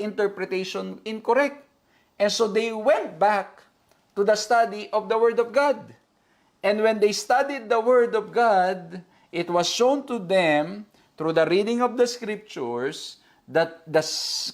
interpretation incorrect? And so they went back to the study of the Word of God. And when they studied the Word of God, it was shown to them through the reading of the scriptures that the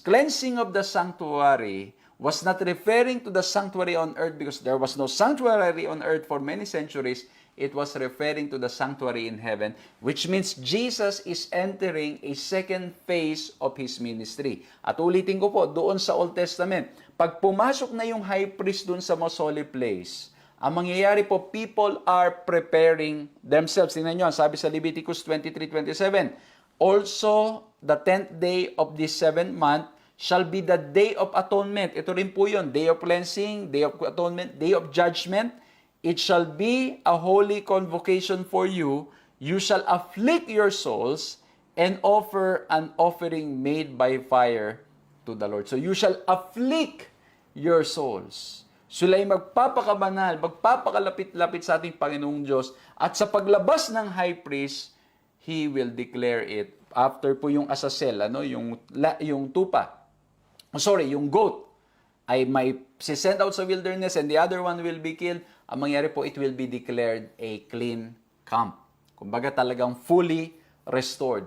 cleansing of the sanctuary was not referring to the sanctuary on earth because there was no sanctuary on earth for many centuries. It was referring to the sanctuary in heaven, which means Jesus is entering a second phase of His ministry. At ulitin ko po, doon sa Old Testament, pag pumasok na yung high priest doon sa most holy place, ang mangyayari po, people are preparing themselves. Tingnan nyo, sabi sa Leviticus 23:27, also, the 10th day of this 7th month shall be the day of atonement. Ito rin po yun, day of cleansing, day of atonement, day of judgment. It shall be a holy convocation for you. You shall afflict your souls and offer an offering made by fire to the Lord. So you shall afflict your souls. Sila'y magpapakabanal, magpapakalapit-lapit sa ating Panginoong Diyos. At sa paglabas ng high priest, he will declare it. After po yung azazel, yung tupa, yung goat, ay may send out sa wilderness and the other one will be killed. Ang mangyari po, it will be declared a clean camp. Kumbaga talagang fully restored.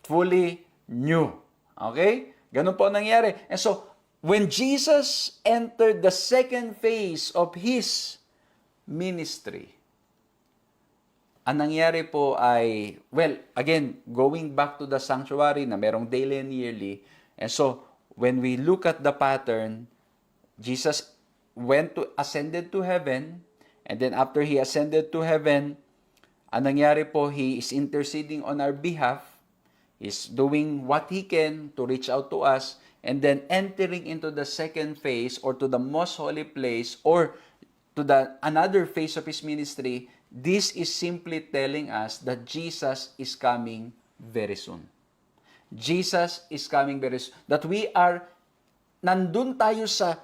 Fully new. Okay? Ganun po ang nangyari. And so, when Jesus entered the second phase of His ministry, ang nangyari po ay, well, again, going back to the sanctuary na merong daily and yearly. And so, when we look at the pattern, Jesus ascended to heaven, and then after He ascended to heaven, ang nangyari po, He is interceding on our behalf. He's doing what He can to reach out to us, and then entering into the second phase or to the most holy place or to the another phase of His ministry. This is simply telling us that Jesus is coming very soon. Jesus is coming very soon. That we are, nandun tayo sa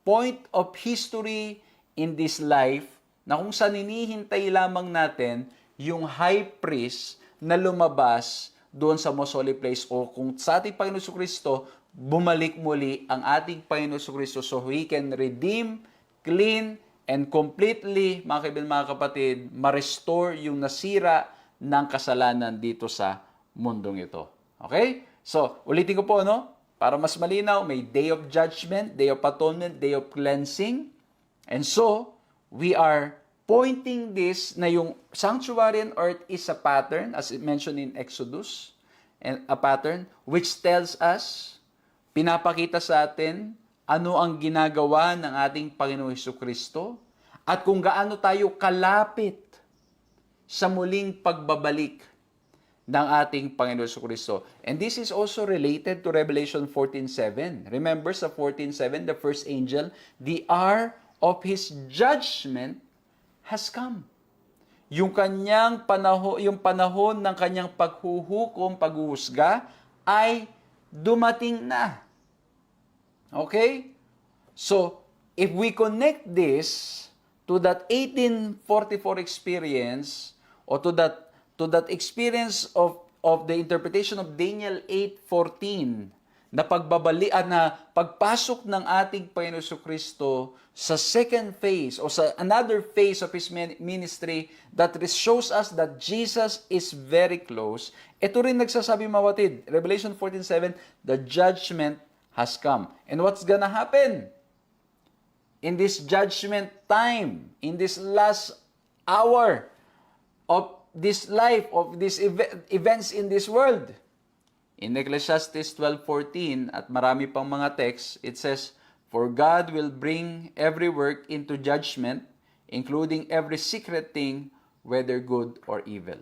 point of history in this life na kung saan hinihintay lamang natin yung high priest na lumabas doon sa most holy place o kung sa ating Panginoon Kristo, bumalik muli ang ating Panginoon Kristo so He can redeem, clean, and completely, mga kaibigan, mga kapatid, ma-restore yung nasira ng kasalanan dito sa mundong ito. Okay? So, ulitin ko po, no? Para mas malinaw, may day of judgment, day of atonement, day of cleansing. And so, we are pointing this na yung sanctuary on earth is a pattern, as mentioned in Exodus, and a pattern which tells us, pinapakita sa atin, ano ang ginagawa ng ating Panginoong Jesucristo at kung gaano tayo kalapit sa muling pagbabalik ng ating Panginoon Jesucristo. And this is also related to Revelation 14:7. Remember sa 14:7, the first angel, the hour of His judgment has come. Yung panahon ng kanyang paghuhukom, paghuhusga ay dumating na. Okay? So, if we connect this to that 1844 experience or to that experience of the interpretation of Daniel 8:14 na pagpasok ng ating Panginoon Jesucristo sa second phase o sa another phase of His ministry that shows us that Jesus is very close. Ito rin nagsasabi mawatid, Revelation 14:7, the judgment has come. And what's gonna happen? In this judgment time, in this last hour of this life, of these events in this world. In Ecclesiastes 12:14 at marami pang mga texts, it says, for God will bring every work into judgment, including every secret thing, whether good or evil.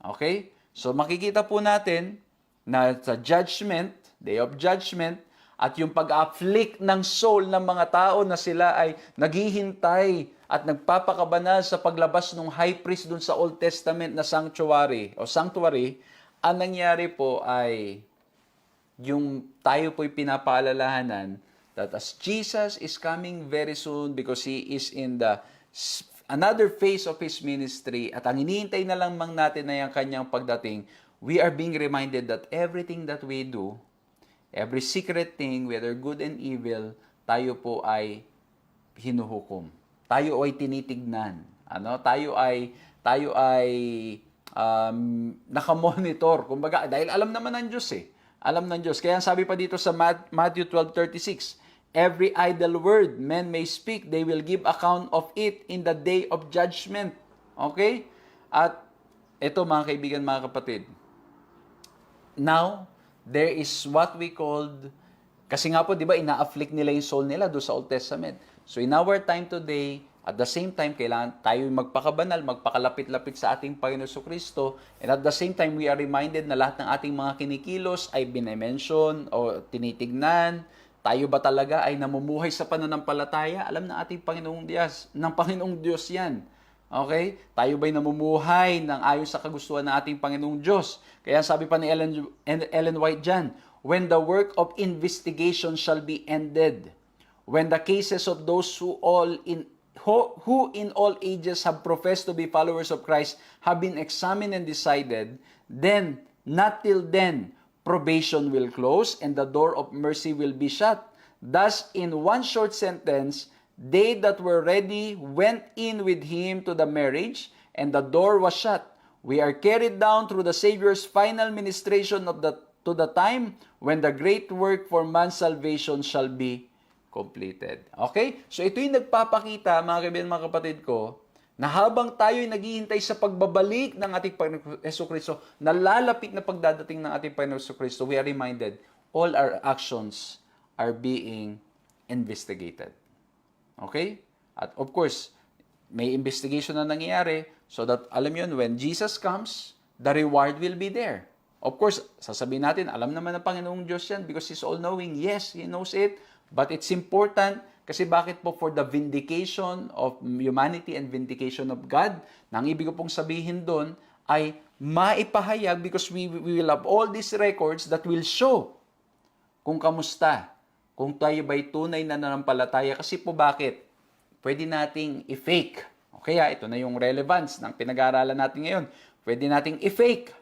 Okay? So makikita po natin na sa judgment, day of judgment, at yung pag-afflict ng soul ng mga tao na sila ay naghihintay at nagpapakabanal sa paglabas ng high priest dun sa Old Testament na sanctuary, ang nangyari po ay yung tayo po'y pinapaalalahanan that as Jesus is coming very soon because He is in the another phase of His ministry at ang hinihintay na lamang natin na yung kanyang pagdating, we are being reminded that everything that we do, every secret thing, whether good and evil, tayo po ay hinuhukom. Tayo ay tinitignan. Tayo ay nakamonitor. Kumbaga, dahil alam naman ng Diyos eh. Alam ng Diyos. Kaya sabi pa dito sa Matthew 12:36, every idle word men may speak, they will give account of it in the day of judgment. Okay? At ito mga kaibigan, mga kapatid, now, there is what we called, kasi nga po, di ba, ina-afflict nila yung soul nila doon sa Old Testament. So, in our time today, at the same time, kailangan tayo magpakabanal, magpakalapit-lapit sa ating Panginoon Kristo, and at the same time, we are reminded na lahat ng ating mga kinikilos ay bine-mention o tinitignan. Tayo ba talaga ay namumuhay sa pananampalataya? Alam ng ating Panginoong Diyos yan. Okay? Tayo ba'y namumuhay ng ayon sa kagustuhan ng ating Panginoong Diyos? Kaya sabi pa ni Ellen White dyan, when the work of investigation shall be ended, when the cases of those who in all ages have professed to be followers of Christ have been examined and decided, then, not till then, probation will close and the door of mercy will be shut. Thus, in one short sentence, they that were ready went in with him to the marriage, and the door was shut. We are carried down through the Savior's final ministration to the time when the great work for man's salvation shall be completed. Okay? So ito yung nagpapakita, mga kaibigan, mga kapatid ko, na habang tayo'y naghihintay sa pagbabalik ng ating Panginoon Jesucristo, nalalapit na pagdadating ng ating Panginoon Jesucristo, we are reminded, all our actions are being investigated. Okay? At of course, may investigation na nangyayari so that, alam yun, when Jesus comes, the reward will be there. Of course, sasabihin natin, alam naman ng Panginoong Diyos yan because He's all-knowing. Yes, He knows it. But it's important kasi bakit po for the vindication of humanity and vindication of God, nang ibig ko pong sabihin doon ay maipahayag because we will have all these records that will show kung kamusta, kung tayo ba'y tunay na nanampalataya. Kasi po bakit? Pwede nating i-fake. Kaya ito na yung relevance ng pinag-aaralan natin ngayon. Pwede nating i-fake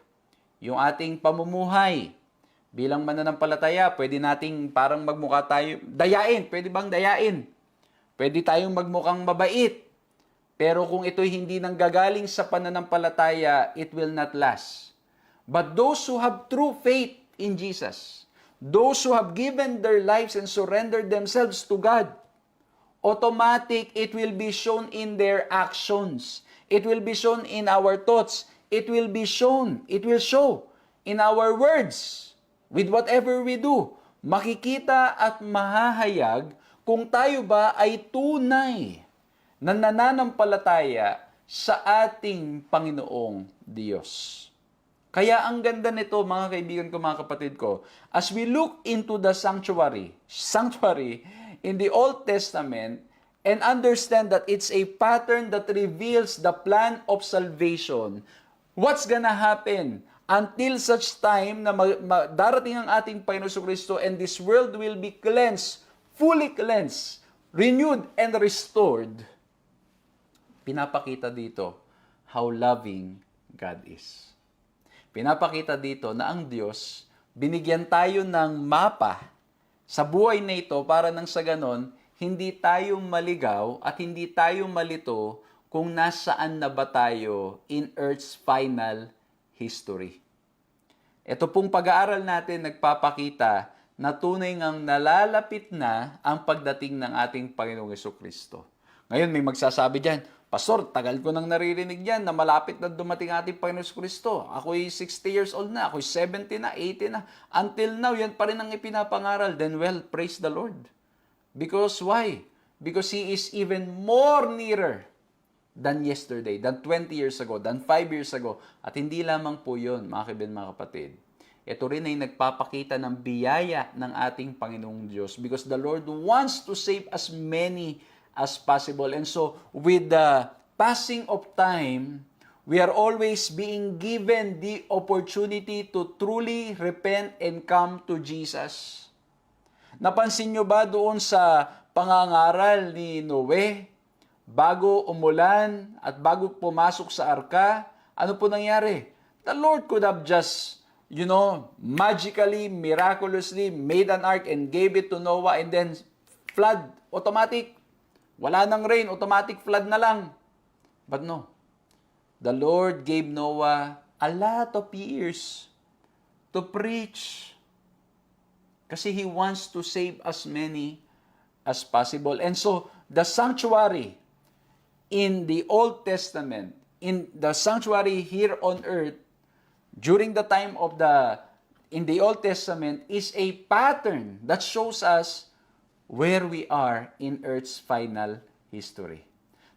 yung ating pamumuhay. Bilang mananampalataya, pwede nating parang magmukha tayo, dayain. Pwede bang dayain? Pwede tayong magmukhang mabait. Pero kung ito'y hindi nanggagaling sa pananampalataya, it will not last. But those who have true faith in Jesus, those who have given their lives and surrendered themselves to God, automatic, it will be shown in their actions. It will be shown in our thoughts. It will show in our words. With whatever we do, makikita at mahahayag kung tayo ba ay tunay na nananampalataya sa ating Panginoong Diyos. Kaya ang ganda nito, mga kaibigan ko, mga kapatid ko, as we look into the sanctuary in the Old Testament and understand that it's a pattern that reveals the plan of salvation, what's gonna happen? Until such time na darating ang ating Panginoon Jesucristo and this world will be cleansed, fully cleansed, renewed, and restored. Pinapakita dito how loving God is. Pinapakita dito na ang Diyos, binigyan tayo ng mapa sa buhay na ito para nang sa ganon, hindi tayo maligaw at hindi tayo malito kung nasaan na ba tayo in Earth's final history. Ito pong pag-aaral natin nagpapakita na tunay ngang nalalapit na ang pagdating ng ating Panginoong Jesucristo. Ngayon may magsasabi dyan, Pastor, tagal ko nang naririnig yan na malapit na dumating ating Panginoong Jesucristo. Ako'y 60 years old na, ako'y 70 na, 80 na. Until now, yan pa rin ang ipinapangaral. Then well, praise the Lord. Because why? Because He is even more nearer than yesterday, than 20 years ago, than 5 years ago. At hindi lamang po yun, mga kaibigan, mga kapatid. Ito rin ay nagpapakita ng biyaya ng ating Panginoong Diyos because the Lord wants to save as many as possible. And so, with the passing of time, we are always being given the opportunity to truly repent and come to Jesus. Napansin nyo ba doon sa pangangaral ni Noe? Bago umulan at bago pumasok sa arka, ano po nangyari? The Lord could have just, magically, miraculously made an ark and gave it to Noah and then flood, automatic. Wala nang rain, automatic flood na lang. But no. the Lord gave Noah a lot of years to preach. Kasi He wants to save as many as possible. And so, the sanctuary in the Old Testament, in the sanctuary here on earth, during the time of in the Old Testament, is a pattern that shows us where we are in earth's final history.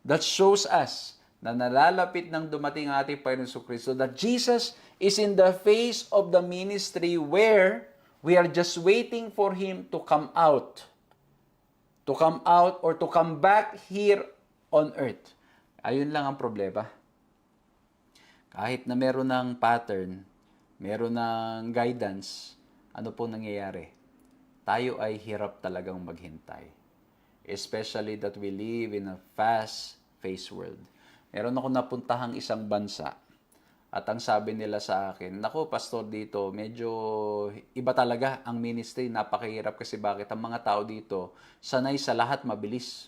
That shows us na nalalapit ng dumating ang ating Panginoon Jesucristo, that Jesus is in the phase of the ministry where we are just waiting for Him to come out or to come back here on earth. Ayun lang ang problema. Kahit na meron ng pattern, meron ng guidance, ano pong nangyayari? Tayo ay hirap talagang maghintay. Especially that we live in a fast-paced world. Meron ako napuntahang isang bansa at ang sabi nila sa akin, "Nako, pastor, dito medyo iba talaga ang ministry, napakahirap kasi bakit ang mga tao dito sanay sa lahat mabilis.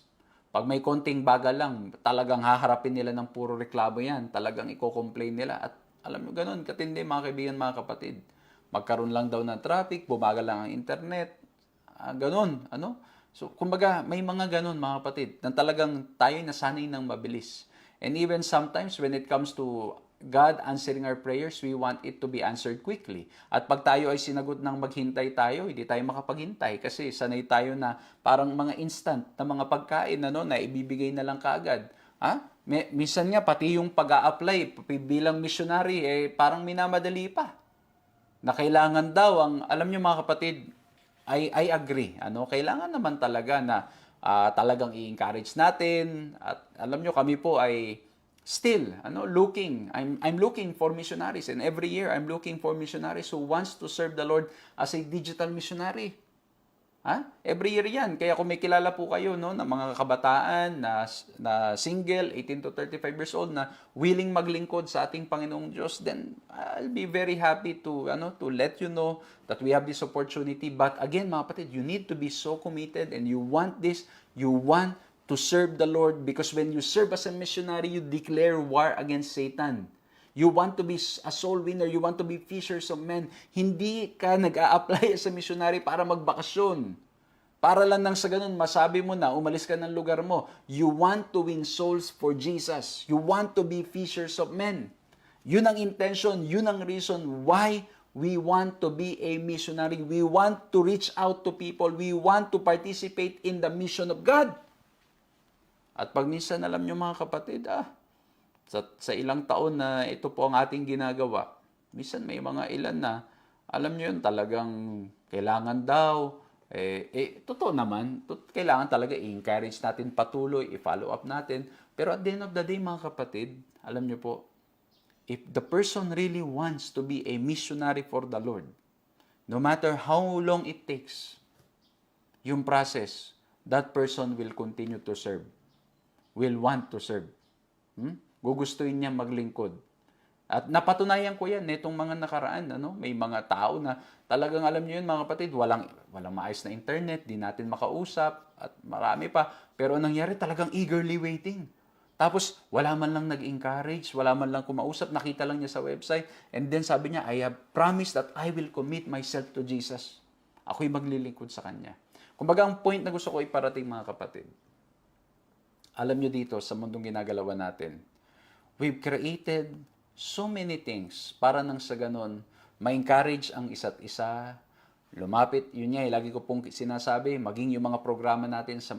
Pag may konting baga lang, talagang haharapin nila ng puro reklamo yan, talagang i-complain nila at alam mo ganun, katindi mga kaibigan, mga kapatid. Magkaroon lang daw ng traffic, bumagal lang ang internet, ganun, ano? So, kumbaga, may mga ganun mga kapatid, na talagang tayo nasanay ng mabilis. And even sometimes when it comes to God answering our prayers, we want it to be answered quickly. At pag tayo ay sinagot ng maghintay tayo, hindi tayo makapaghintay kasi sanay tayo na parang mga instant na mga pagkain na ibibigay na lang kaagad. Minsan nga pati yung pag-a-apply bilang missionary parang minamadali pa. Na kailangan daw alam niyo mga kapatid, I agree. Kailangan naman talaga na talagang i-encourage natin at alam nyo kami po ay still looking I'm looking for missionaries, and every year I'm looking for missionaries who wants to serve the Lord as a digital missionary. Every year yan. Kaya kung may kilala po kayo na mga kabataan na single, 18 to 35 years old, na willing maglingkod sa ating Panginoong Diyos, then I'll be very happy to let you know that we have this opportunity. But again, mga kapatid, you need to be so committed and you want this, you want to serve the Lord, because when you serve as a missionary, you declare war against Satan. You want to be a soul winner. You want to be fishers of men. Hindi ka nag-a-apply as a missionary para magbakasyon. Para lang nang sa ganun, masabi mo na, umalis ka ng lugar mo. You want to win souls for Jesus. You want to be fishers of men. Yun ang intention, yun ang reason why we want to be a missionary. We want to reach out to people. We want to participate in the mission of God. At pag minsan, alam nyo mga kapatid, sa ilang taon na ito po ang ating ginagawa, minsan may mga ilan na, alam nyo yun, talagang kailangan daw, totoo naman, kailangan talaga i-encourage natin patuloy, i-follow up natin. Pero at the end of the day, mga kapatid, alam nyo po, if the person really wants to be a missionary for the Lord, no matter how long it takes, yung process, that person will continue to serve, will want to serve. Gugustuhin niya maglingkod. At napatunayan ko yan netong mga nakaraan, may mga tao na talagang alam niyo yun mga kapatid, walang maayos na internet, di natin makausap at marami pa, pero nangyari talagang eagerly waiting. Tapos wala man lang nag-encourage, wala man lang kumausap, nakita lang niya sa website, and then sabi niya, I have promised that I will commit myself to Jesus. Ako'y maglilingkod sa Kanya. Kumbaga ang point na gusto ko iparating mga kapatid, alam niyo dito sa mundong ginagalawan natin, we've created so many things para nang sa ganon, ma-encourage ang isa't isa, lumapit, yun nga, lagi ko pong sinasabi, maging yung mga programa natin sa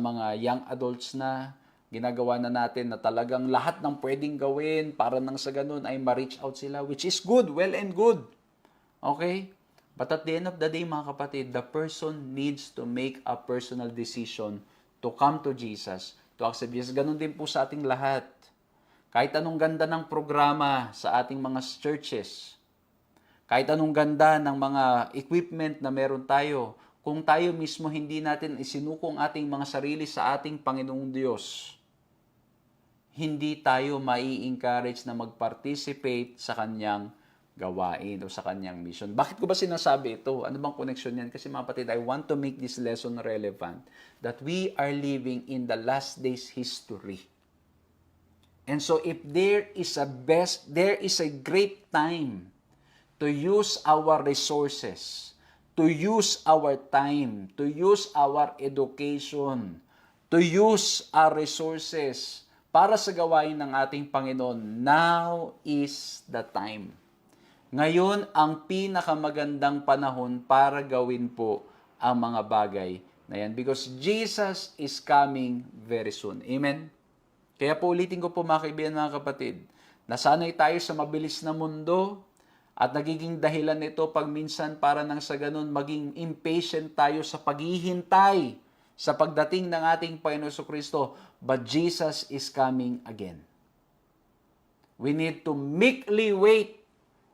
mga young adults na, ginagawa na natin na talagang lahat ng pwedeng gawin para nang sa ganon ay ma-reach out sila, which is good, well and good. Okay? But at the end of the day, mga kapatid, the person needs to make a personal decision to come to Jesus, to accept Jesus. Ganon din po sa ating lahat. Kahit anong ganda ng programa sa ating mga churches, kahit anong ganda ng mga equipment na meron tayo, kung tayo mismo hindi natin isinuko ang ating mga sarili sa ating Panginoong Diyos, hindi tayo mai-encourage na mag-participate sa Kanyang gawain o sa Kanyang mission. Bakit ko ba sinasabi ito? Ano bang connection yan? Kasi mga kapatid, I want to make this lesson relevant that we are living in the last days history. And so if there is a great time to use our resources, to use our time, to use our education, to use our resources para sa gawain ng ating Panginoon, now is the time. Ngayon ang pinakamagandang panahon para gawin po ang mga bagay na yan because Jesus is coming very soon. Amen? Kaya po ulitin ko po mga kaibigan, mga kapatid, nasanay tayo sa mabilis na mundo at nagiging dahilan nito pag minsan para nang sa ganun maging impatient tayo sa paghihintay sa pagdating ng ating Panginoon Kristo. But Jesus is coming again. We need to meekly wait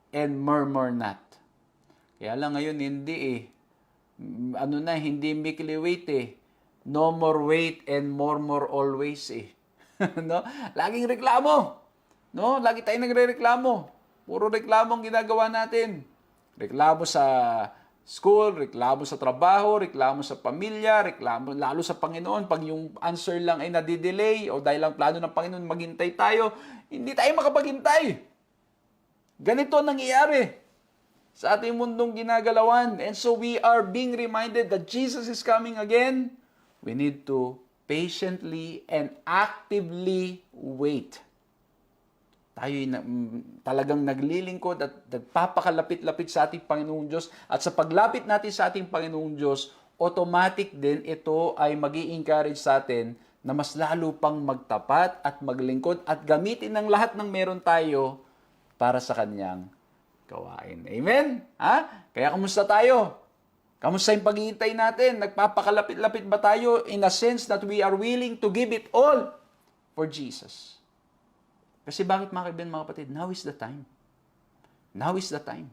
and murmur not. Kaya lang ngayon hindi hindi meekly wait No more wait and murmur always no? Laging reklamo. No? Lagi tayong nagrereklamo. Puro reklamo ang ginagawa natin. Reklamo sa school, reklamo sa trabaho, reklamo sa pamilya, reklamo lalo sa Panginoon. Pag yung answer lang ay nadidelay o dahil lang plano ng Panginoon maghintay tayo, hindi tayo makapaghintay. Ganito nangyayari sa ating mundong ginagalawan. And so we are being reminded that Jesus is coming again. We need to patiently and actively wait. Tayo talagang naglilingkod at nagpapakalapit-lapit sa ating Panginoong Diyos. At sa paglapit natin sa ating Panginoong Diyos, automatic din ito ay mag-i-encourage sa atin na mas lalo pang magtapat at maglingkod at gamitin ng lahat ng meron tayo para sa Kanyang gawain. Amen? Kaya kamusta tayo? Kamusta yung paghihintay natin? Nagpapakalapit-lapit ba tayo in a sense that we are willing to give it all for Jesus? Kasi bakit mga kaibigan, mga kapatid? Now is the time. Now is the time.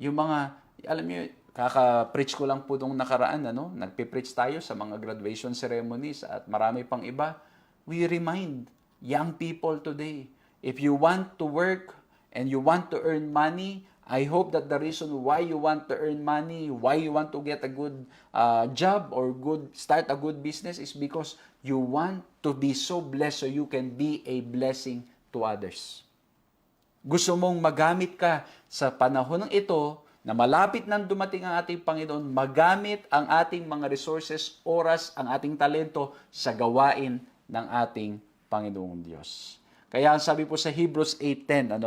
Yung mga, alam niyo, kaka-preach ko lang po nung nakaraan, nagpipreach tayo sa mga graduation ceremonies at marami pang iba. We remind young people today, if you want to work and you want to earn money, I hope that the reason why you want to earn money, why you want to get a good job or start a good business is because you want to be so blessed so you can be a blessing to others. Gusto mong magamit ka sa panahon ng ito na malapit nang dumating ang ating Panginoon, magamit ang ating mga resources, oras, ang ating talento sa gawain ng ating Panginoong Diyos. Kaya ang sabi po sa Hebrews 8:10,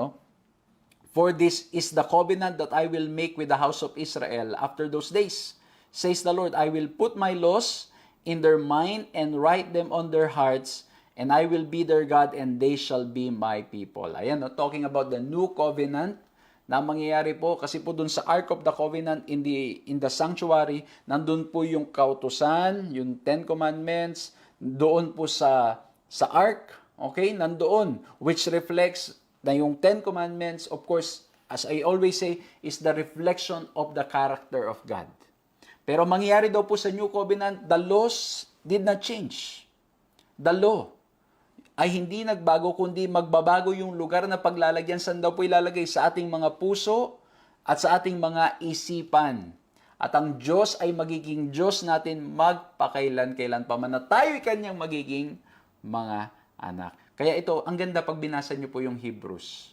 For this is the covenant that I will make with the house of Israel after those days, says the Lord. I will put my laws in their mind and write them on their hearts, and I will be their God, and they shall be my people. Ayan, talking about the new covenant na mangyayari po kasi po dun sa Ark of the Covenant in the sanctuary, nandun po yung kautusan, yung 10 Commandments, doon po sa Ark, okay, nandoon, which reflects na yung 10 Commandments, of course, as I always say, is the reflection of the character of God. Pero mangyayari daw po sa New Covenant, the laws did not change. The law ay hindi nagbago, kundi magbabago yung lugar na paglalagyan. Saan daw po ilalagay? Sa ating mga puso at sa ating mga isipan. At ang Diyos ay magiging Diyos natin magpakailan-kailan pa man na tayo'y Kanyang magiging mga anak. Kaya ito, ang ganda pag binasa niyo po yung Hebrews.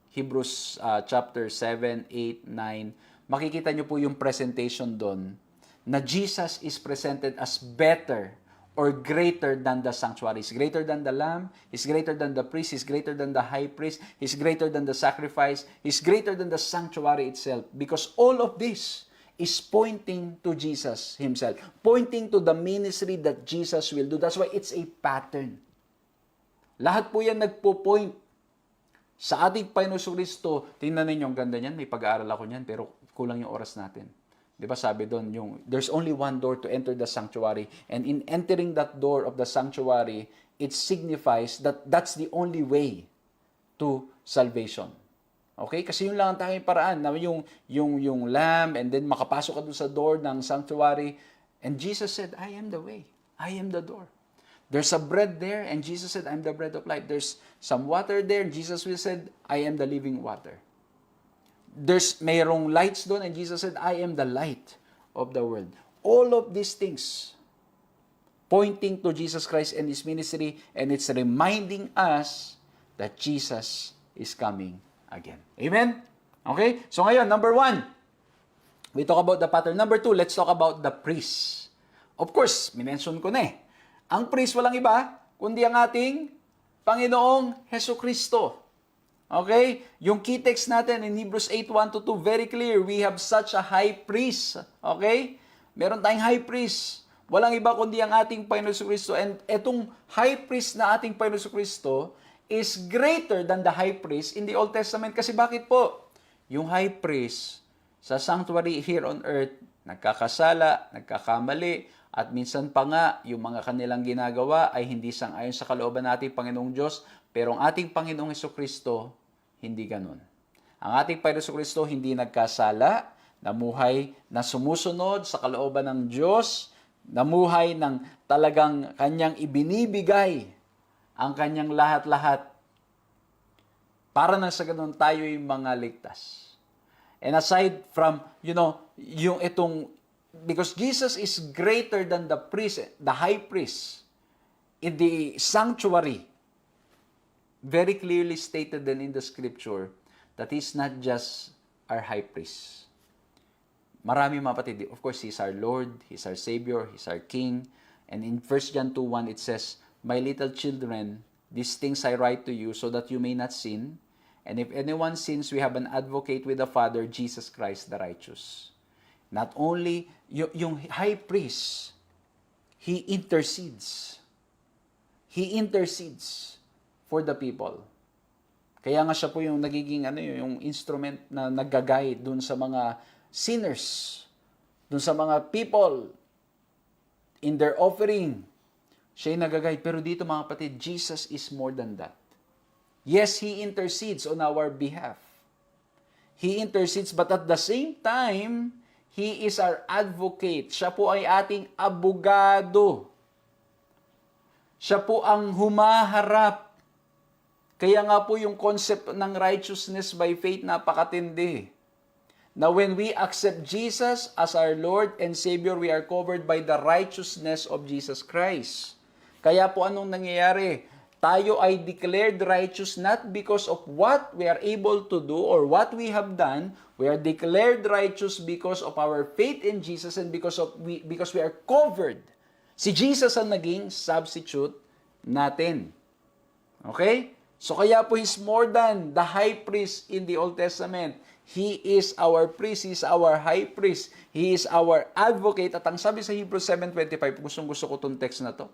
Hebrews chapter 7, 8, 9. Makikita niyo po yung presentation doon na Jesus is presented as better or greater than the sanctuary. He's greater than the lamb. He's greater than the priest. He's greater than the high priest. He's greater than the sacrifice. He's greater than the sanctuary itself. Because all of this is pointing to Jesus Himself. Pointing to the ministry that Jesus will do. That's why it's a pattern. Lahat po yan nagpo-point sa ating Panginoon Kristo. Tingnan ninyo, ang ganda niyan. May pag-aaral ako niyan, pero kulang yung oras natin. Di ba sabi doon, there's only one door to enter the sanctuary. And in entering that door of the sanctuary, it signifies that that's the only way to salvation. Okay? Kasi yun lang ang tanging paraan. Na yung lamb, and then makapasok ka doon sa door ng sanctuary. And Jesus said, I am the way. I am the door. There's a bread there, and Jesus said, I'm the bread of life. There's some water there, and Jesus said, I am the living water. Mayroong lights doon, and Jesus said, I am the light of the world. All of these things pointing to Jesus Christ and His ministry, and it's reminding us that Jesus is coming again. Amen? Okay? So ngayon, number 1, we talk about the pattern. Number 2, let's talk about the priest. Of course, minention ko na eh. Ang priest walang iba, kundi ang ating Panginoong Hesukristo. Okay? Yung key text natin in Hebrews 8:1-2, very clear. We have such a high priest. Okay? Meron tayong high priest. Walang iba kundi ang ating Panginoong Hesukristo. And etong high priest na ating Panginoong Hesukristo is greater than the high priest in the Old Testament. Kasi bakit po? Yung high priest sa sanctuary here on earth, nagkakasala, nagkakamali, at minsan pa nga, yung mga kanilang ginagawa ay hindi sang-ayon sa kalooban nating Panginoong Diyos, pero ang ating Panginoong Hesukristo, hindi ganun. Ang ating Panginoong Hesukristo hindi nagkasala, namuhay na sumusunod sa kalooban ng Diyos, namuhay ng talagang kanyang ibinibigay ang kanyang lahat-lahat para na sa ganun tayo'y mga ligtas. And aside from, yung itong, because Jesus is greater than the priest, the high priest, in the sanctuary, very clearly stated then in the scripture that He's not just our high priest. Marami mga kapatid, of course, He's our Lord, He's our Savior, He's our King. And in 1 John 2:1 it says, "My little children, these things I write to you so that you may not sin. And if anyone sins, we have an advocate with the Father, Jesus Christ the righteous." Not only, yung high priest, he intercedes. He intercedes for the people. Kaya nga siya po yung nagiging yung instrument na nag-guide dun sa mga sinners, dun sa mga people in their offering. Siya yung nag-guide. Pero dito mga kapatid, Jesus is more than that. Yes, He intercedes on our behalf. He intercedes, but at the same time, He is our advocate. Siya po ay ating abogado. Siya po ang humaharap. Kaya nga po yung concept ng righteousness by faith napakatindi. Now when we accept Jesus as our Lord and Savior, we are covered by the righteousness of Jesus Christ. Kaya po anong nangyayari? Tayo ay declared righteous not because of what we are able to do or what we have done. We are declared righteous because of our faith in Jesus and because we are covered. Si Jesus ang naging substitute natin. Okay? So kaya po He's more than the high priest in the Old Testament. He is our priest, He is our high priest, He is our advocate. At ang sabi sa Hebrews 7:25, gusto ko itong text na to.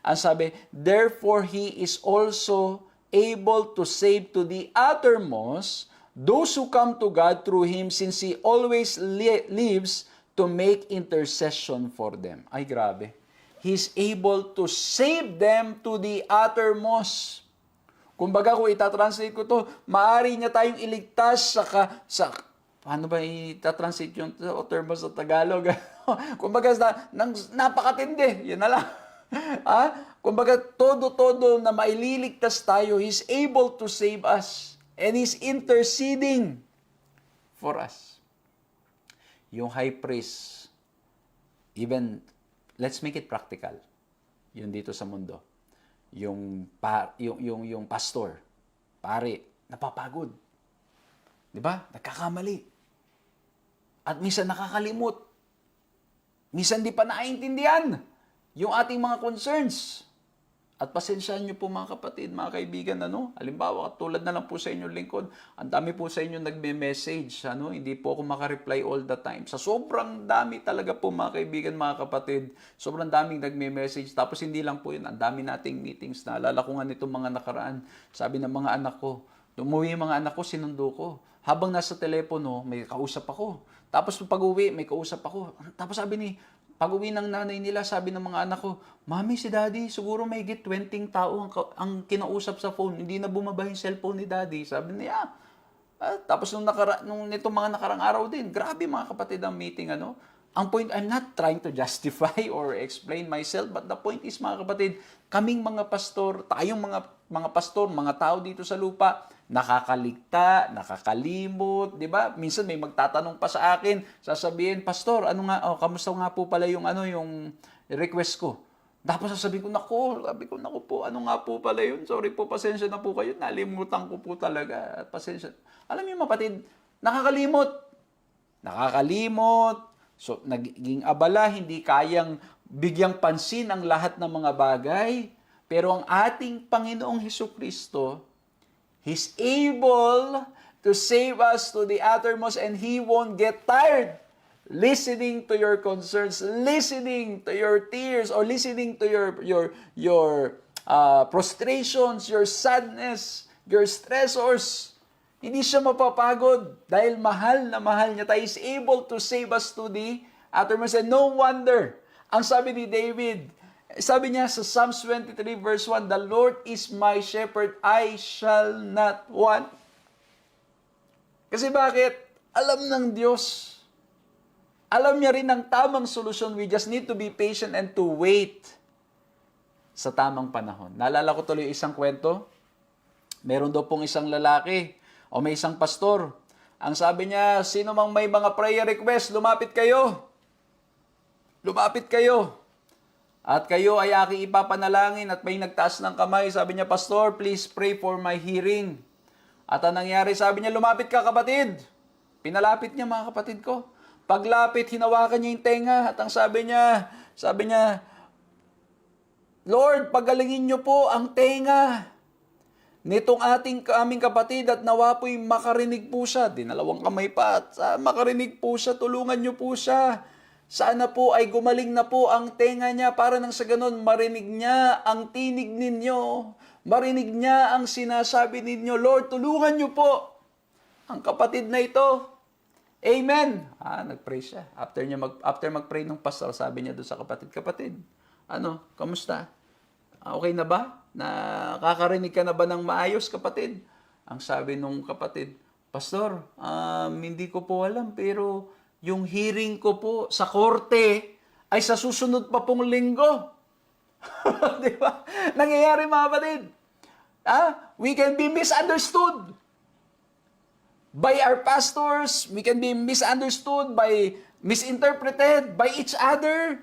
Ang sabi, "Therefore He is also able to save to the uttermost those who come to God through Him, since He always lives to make intercession for them." Ay, grabe. He's able to save them to the uttermost. Kumbaga, kung itatranslate ko to, maaari niya tayong iligtas paano ba itatranslate yung uttermost sa Tagalog? Kumbaga, napakatindi. Yun na lang. Kumbaga, todo na maililigtas tayo, He's able to save us. And He's interceding for us. Yung high priest, even, let's make it practical. Yun dito sa mundo. Yung pastor, pare, napapagod. 'Di ba? Nagkakamali. At minsan nakakalimot. Minsan di pa naiintindihan yung ating mga concerns. At pasensyaan niyo po mga kapatid, mga kaibigan, halimbawa, tulad na lang po sa inyong lingkod, ang dami po sa inyo nagme-message, hindi po ako makareply all the time. Sa sobrang dami talaga po mga kaibigan, mga kapatid, sobrang daming nagme-message. Tapos hindi lang po yun, ang dami nating meetings. Naalala ko nga nitong mga nakaraan, sabi ng mga anak ko, umuwi yung mga anak ko, sinundo ko. Habang nasa telepono, may kausap ako. Tapos pag-uwi, may kausap ako. Tapos pag-uwi ng nanay nila, sabi ng mga anak ko, "Mami, si Daddy, siguro may higit 20 tao ang kinausap sa phone. Hindi na bumaba yung cellphone ni Daddy." Sabi niya. Tapos nitong mga nakarang araw din, grabe mga kapatid ang meeting. Ang point, I'm not trying to justify or explain myself, but the point is mga kapatid, kaming mga pastor, tayong mga pastor, mga tao dito sa lupa, nakakaligta, nakakalimot, 'di ba? Minsan may magtatanong pa sa akin, sasabihin, "Pastor, kamusta nga po pala yung request ko?" Tapos sasabihin ko, naku po, ano nga po pala yun? Sorry po, pasensya na po kayo. Nalimutan ko po talaga. Pasensya. Alam niyo mapatid, nakakalimot. Nakakalimot. So, naging abala, hindi kayang bigyang pansin ang lahat ng mga bagay. Pero ang ating Panginoong Hesukristo, He's able to save us to the uttermost and He won't get tired listening to your concerns, listening to your tears, or listening to your frustrations, your sadness, your stressors. Hindi siya mapapagod dahil mahal na mahal niya tayo. Is able to save us to the uttermost. And no wonder, ang sabi ni David, sabi niya sa Psalms 23 verse 1, "The Lord is my shepherd, I shall not want." Kasi bakit? Alam ng Diyos. Alam niya rin ang tamang solusyon. We just need to be patient and to wait sa tamang panahon. Naalala ko tuloy isang kwento. Meron daw pong isang lalaki o may isang pastor. Ang sabi niya, sino mang may mga prayer request, lumapit kayo. Lumapit kayo. At kayo ay aking ipapanalangin at may nagtaas ng kamay. Sabi niya, Pastor, please pray for my hearing. At ang nangyari, sabi niya, lumapit ka kapatid. Pinalapit niya mga kapatid ko. Paglapit, hinawakan niya yung tenga. At ang sabi niya, Lord, pagalingin niyo po ang tenga nitong aming kapatid at nawa po'y makarinig po siya. Dinalawang kamay pa at makarinig po siya. Tulungan niyo po siya. Sana po ay gumaling na po ang tenga niya para nang sa ganun marinig niya ang tinig ninyo. Marinig niya ang sinasabi ninyo. Lord, tulungan niyo po ang kapatid na ito. Amen. Nag-pray siya. After mag-pray ng pastor, sabi niya doon sa kapatid, kamusta? Okay na ba? Nakakarinig ka na ba ng maayos, kapatid? Ang sabi nung kapatid, Pastor, hindi ko po alam, pero yung hearing ko po sa korte ay sa susunod pa pong linggo. Di ba? Nangyayari, mga kapatid. We can be misunderstood by our pastors. We can be misunderstood misinterpreted by each other,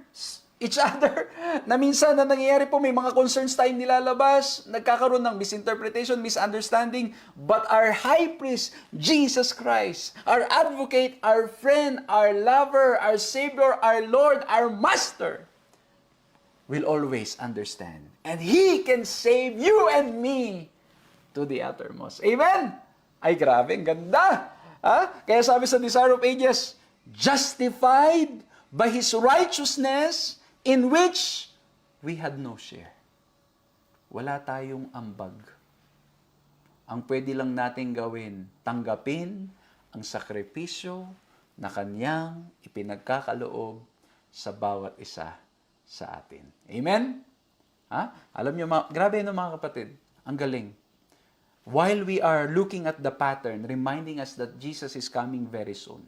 na minsan na nangyayari po, may mga concerns tayong nilalabas, nagkakaroon ng misinterpretation, misunderstanding, but our high priest, Jesus Christ, our advocate, our friend, our lover, our Savior, our Lord, our Master, will always understand. And He can save you and me to the uttermost. Amen? Ay, grabe, ang ganda. Kaya sabi sa Desire of Ages, justified by His righteousness, in which we had no share. Wala tayong ambag. Ang pwede lang natin gawin, tanggapin ang sakripisyo na Kanyang ipinagkakaloob sa bawat isa sa atin. Amen? Alam niyo, grabe mga kapatid, ang galing. While we are looking at the pattern, reminding us that Jesus is coming very soon.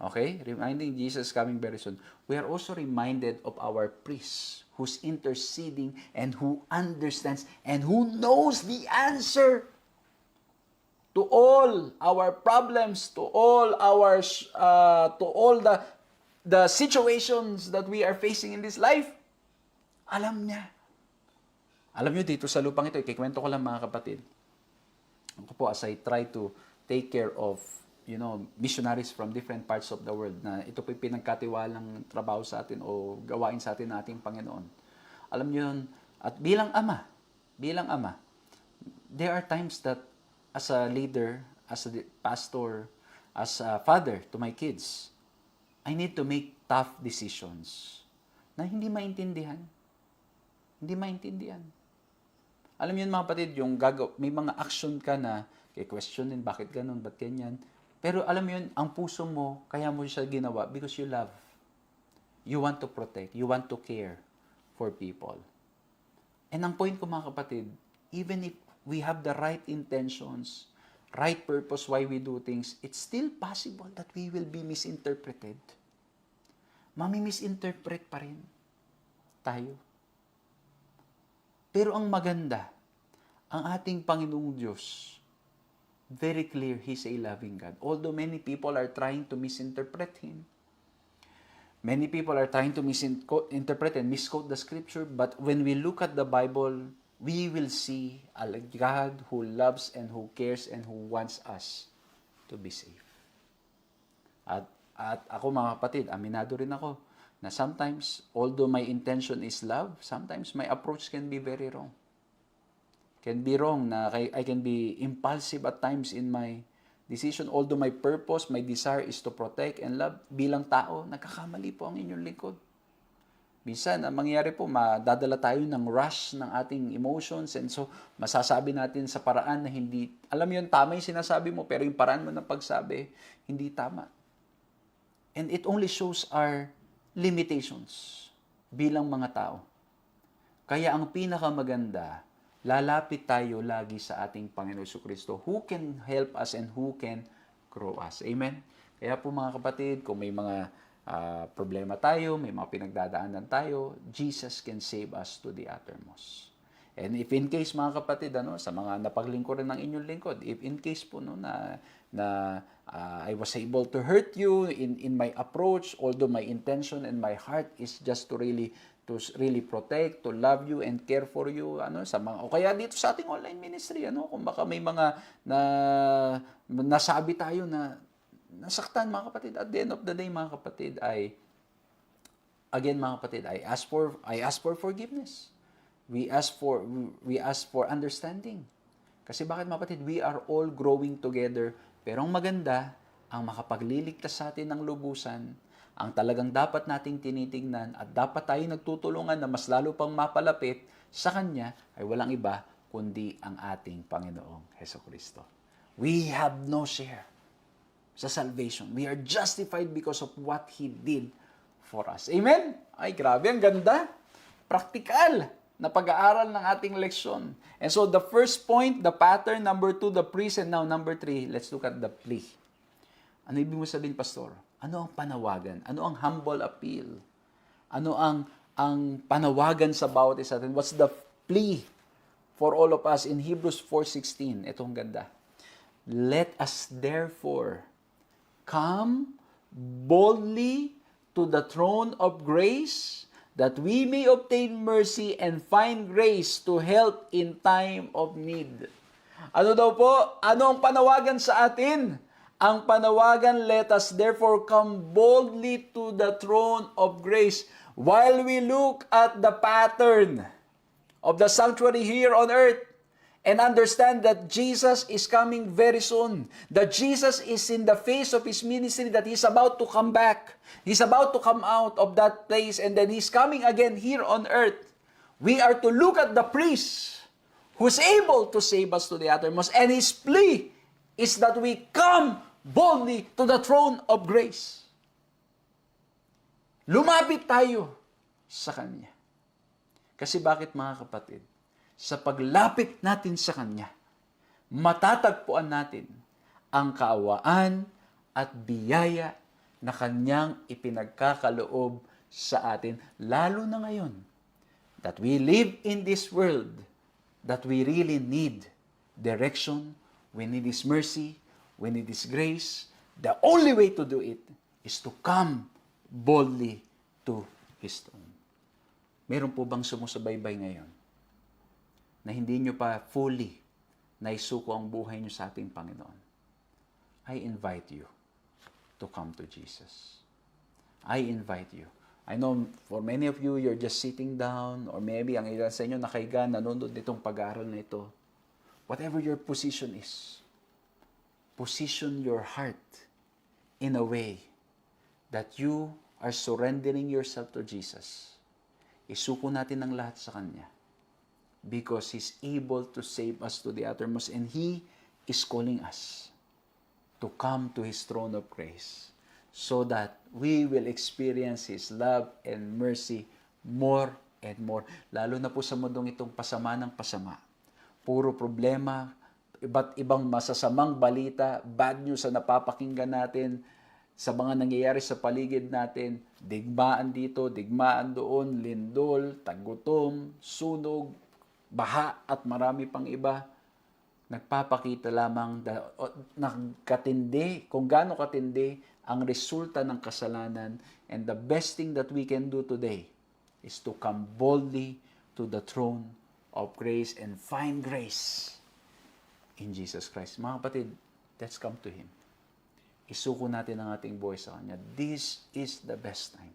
Okay? Reminding Jesus is coming very soon. We are also reminded of our priest who's interceding and who understands and who knows the answer to all our problems, to all the situations that we are facing in this life. Alam niya. Alam niyo, dito sa lupang ito, ikikwento ko lang mga kapatid. Ako po, as I try to take care of, missionaries from different parts of the world, na ito po pinagkatiwalang trabaho sa atin o gawain sa atin ng ating Panginoon. Alam niyo yun, at bilang ama, there are times that as a leader, as a pastor, as a father to my kids, I need to make tough decisions na hindi maintindihan. Hindi maintindihan. Alam niyo mga kapatid, may mga action ka na i-questionin, bakit ganun, ba't ganyan. Pero alam mo yun, ang puso mo, kaya mo siya ginawa because you love. You want to protect. You want to care for people. And ang point ko mga kapatid, even if we have the right intentions, right purpose why we do things, it's still possible that we will be misinterpreted. Mami-misinterpret pa rin tayo. Pero ang maganda, ang ating Panginoong Diyos, very clear, He's a loving God. Although many people are trying to misinterpret Him, Many people are trying to misinterpret and misquote the scripture, but when we look at the Bible, we will see a God who loves and who cares and who wants us to be safe. At ako mga kapatid, aminado rin ako na sometimes, although my intention is love, sometimes my approach can be very wrong. Can be wrong na I can be impulsive at times in my decision. Although my purpose, my desire is to protect and love, bilang tao, nagkakamali po ang inyong lingkod. Minsan, ang mangyayari po, madadala tayo ng rush ng ating emotions, and so masasabi natin sa paraan na hindi, alam mo yun, tama yung sinasabi mo, pero yung paraan mo ng pagsabi, hindi tama. And it only shows our limitations bilang mga tao. Kaya ang pinakamaganda, lalapit tayo lagi sa ating Panginoon Jesucristo, who can help us and who can grow us. Amen? Kaya po mga kapatid, kung may mga problema tayo, may mga pinagdadaanan tayo, Jesus can save us to the uttermost. And if in case mga kapatid, sa mga napaglingkuran ng inyong lingkod, if in case po na I was able to hurt you in my approach, although my intention and my heart is just to really protect, to love you and care for you, sa mga, o kaya dito sa ating online ministry, kung baka may mga nasabi tayo na nasaktan mga kapatid, at the end of the day mga kapatid, I ask for forgiveness. We ask for understanding. Kasi bakit mga kapatid, we are all growing together, pero ang maganda, ang makapagliligtas sa atin ng lubusan, ang talagang dapat nating tinitingnan at dapat tayo nagtutulungan na mas lalo pang mapalapit sa Kanya ay walang iba kundi ang ating Panginoong Hesukristo. We have no share sa salvation. We are justified because of what He did for us. Amen? Ay, grabe, ang ganda. Praktikal na pag-aaral ng ating leksyon. And so, the first point, the pattern. Number 2, the priest. And now, number 3, let's look at the plea. Ano ibig mo sabihin, Pastor? Ano ang panawagan? Ano ang humble appeal? Ano ang panawagan sa bawat isa natin? What's the plea for all of us in Hebrews 4:16? Ito ang ganda. Let us therefore come boldly to the throne of grace, that we may obtain mercy and find grace to help in time of need. Ano daw po? Ano ang panawagan sa atin? Ang panawagan, let us therefore come boldly to the throne of grace while we look at the pattern of the sanctuary here on earth and understand that Jesus is coming very soon. That Jesus is in the phase of His ministry, that He's about to come back. He's about to come out of that place, and then He's coming again here on earth. We are to look at the priest who's able to save us to the uttermost, and His plea is that we come boldly to the throne of grace. Lumapit tayo sa Kanya. Kasi bakit mga kapatid? Sa paglapit natin sa Kanya, matatagpuan natin ang kaawaan at biyaya na Kanyang ipinagkakaloob sa atin, lalo na ngayon, that we live in this world, that we really need direction, we need His mercy, we need His grace. The only way to do it is to come boldly to His throne. Meron po bang sumusubaybay ngayon na hindi nyo pa fully naisuko ang buhay nyo sa ating Panginoon? I invite you to come to Jesus. I invite you. I know for many of you, you're just sitting down, or maybe ang ilan sa inyo nakahiga, nanonood nitong pag-aaral na ito. Whatever your position is, position your heart in a way that you are surrendering yourself to Jesus. Isuko natin ang lahat sa Kanya because He's able to save us to the uttermost, and He is calling us to come to His throne of grace so that we will experience His love and mercy more and more. Lalo na po sa mundong itong pasama ng pasama. Puro problema, iba't ibang masasamang balita, bad news na napapakinggan natin sa mga nangyayari sa paligid natin, digmaan dito, digmaan doon, lindol, tagutom, sunog, baha, at marami pang iba. nagpapakita lamang kung gaano katindi ang resulta ng kasalanan, and the best thing that we can do today is to come boldly to the throne of grace and find grace in Jesus Christ. Mga kapatid, let's come to Him. Isuko natin ang ating buhay sa Kanya. This is the best time.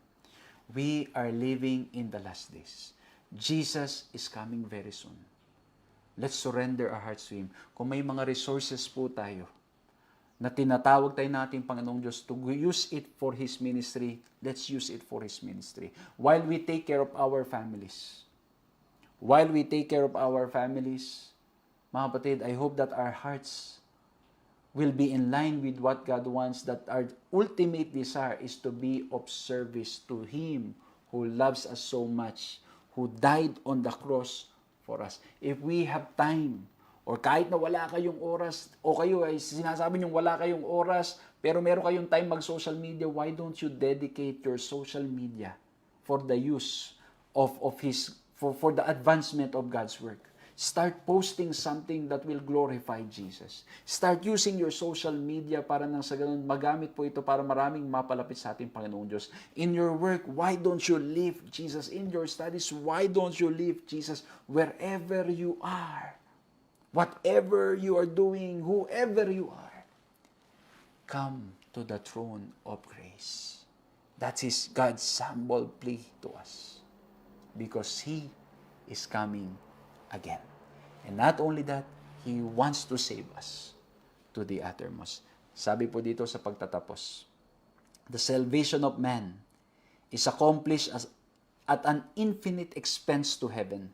We are living in the last days. Jesus is coming very soon. Let's surrender our hearts to Him. Kung may mga resources po tayo na tinatawag tayo nating Panginoong Diyos to use it for His ministry, let's use it for His ministry. While we take care of our families, mga kapatid, I hope that our hearts will be in line with what God wants, that our ultimate desire is to be of service to Him who loves us so much, who died on the cross for us. If we have time, or kahit na wala kayong oras, o kayo ay sinasabi nyo wala kayong oras, pero meron kayong time mag-social media, why don't you dedicate your social media for the use of for the advancement of God's work? Start posting something that will glorify Jesus. Start using your social media para nang sa ganun magamit po ito para maraming mapalapit sa ating Panginoong Diyos. In your work, why don't you live Jesus? In your studies, why don't you live Jesus? Wherever you are, whatever you are doing, whoever you are, come to the throne of grace. That is God's humble plea to us, because He is coming again. And not only that, He wants to save us to the uttermost. Sabi po dito sa pagtatapos, the salvation of man is accomplished at an infinite expense to heaven.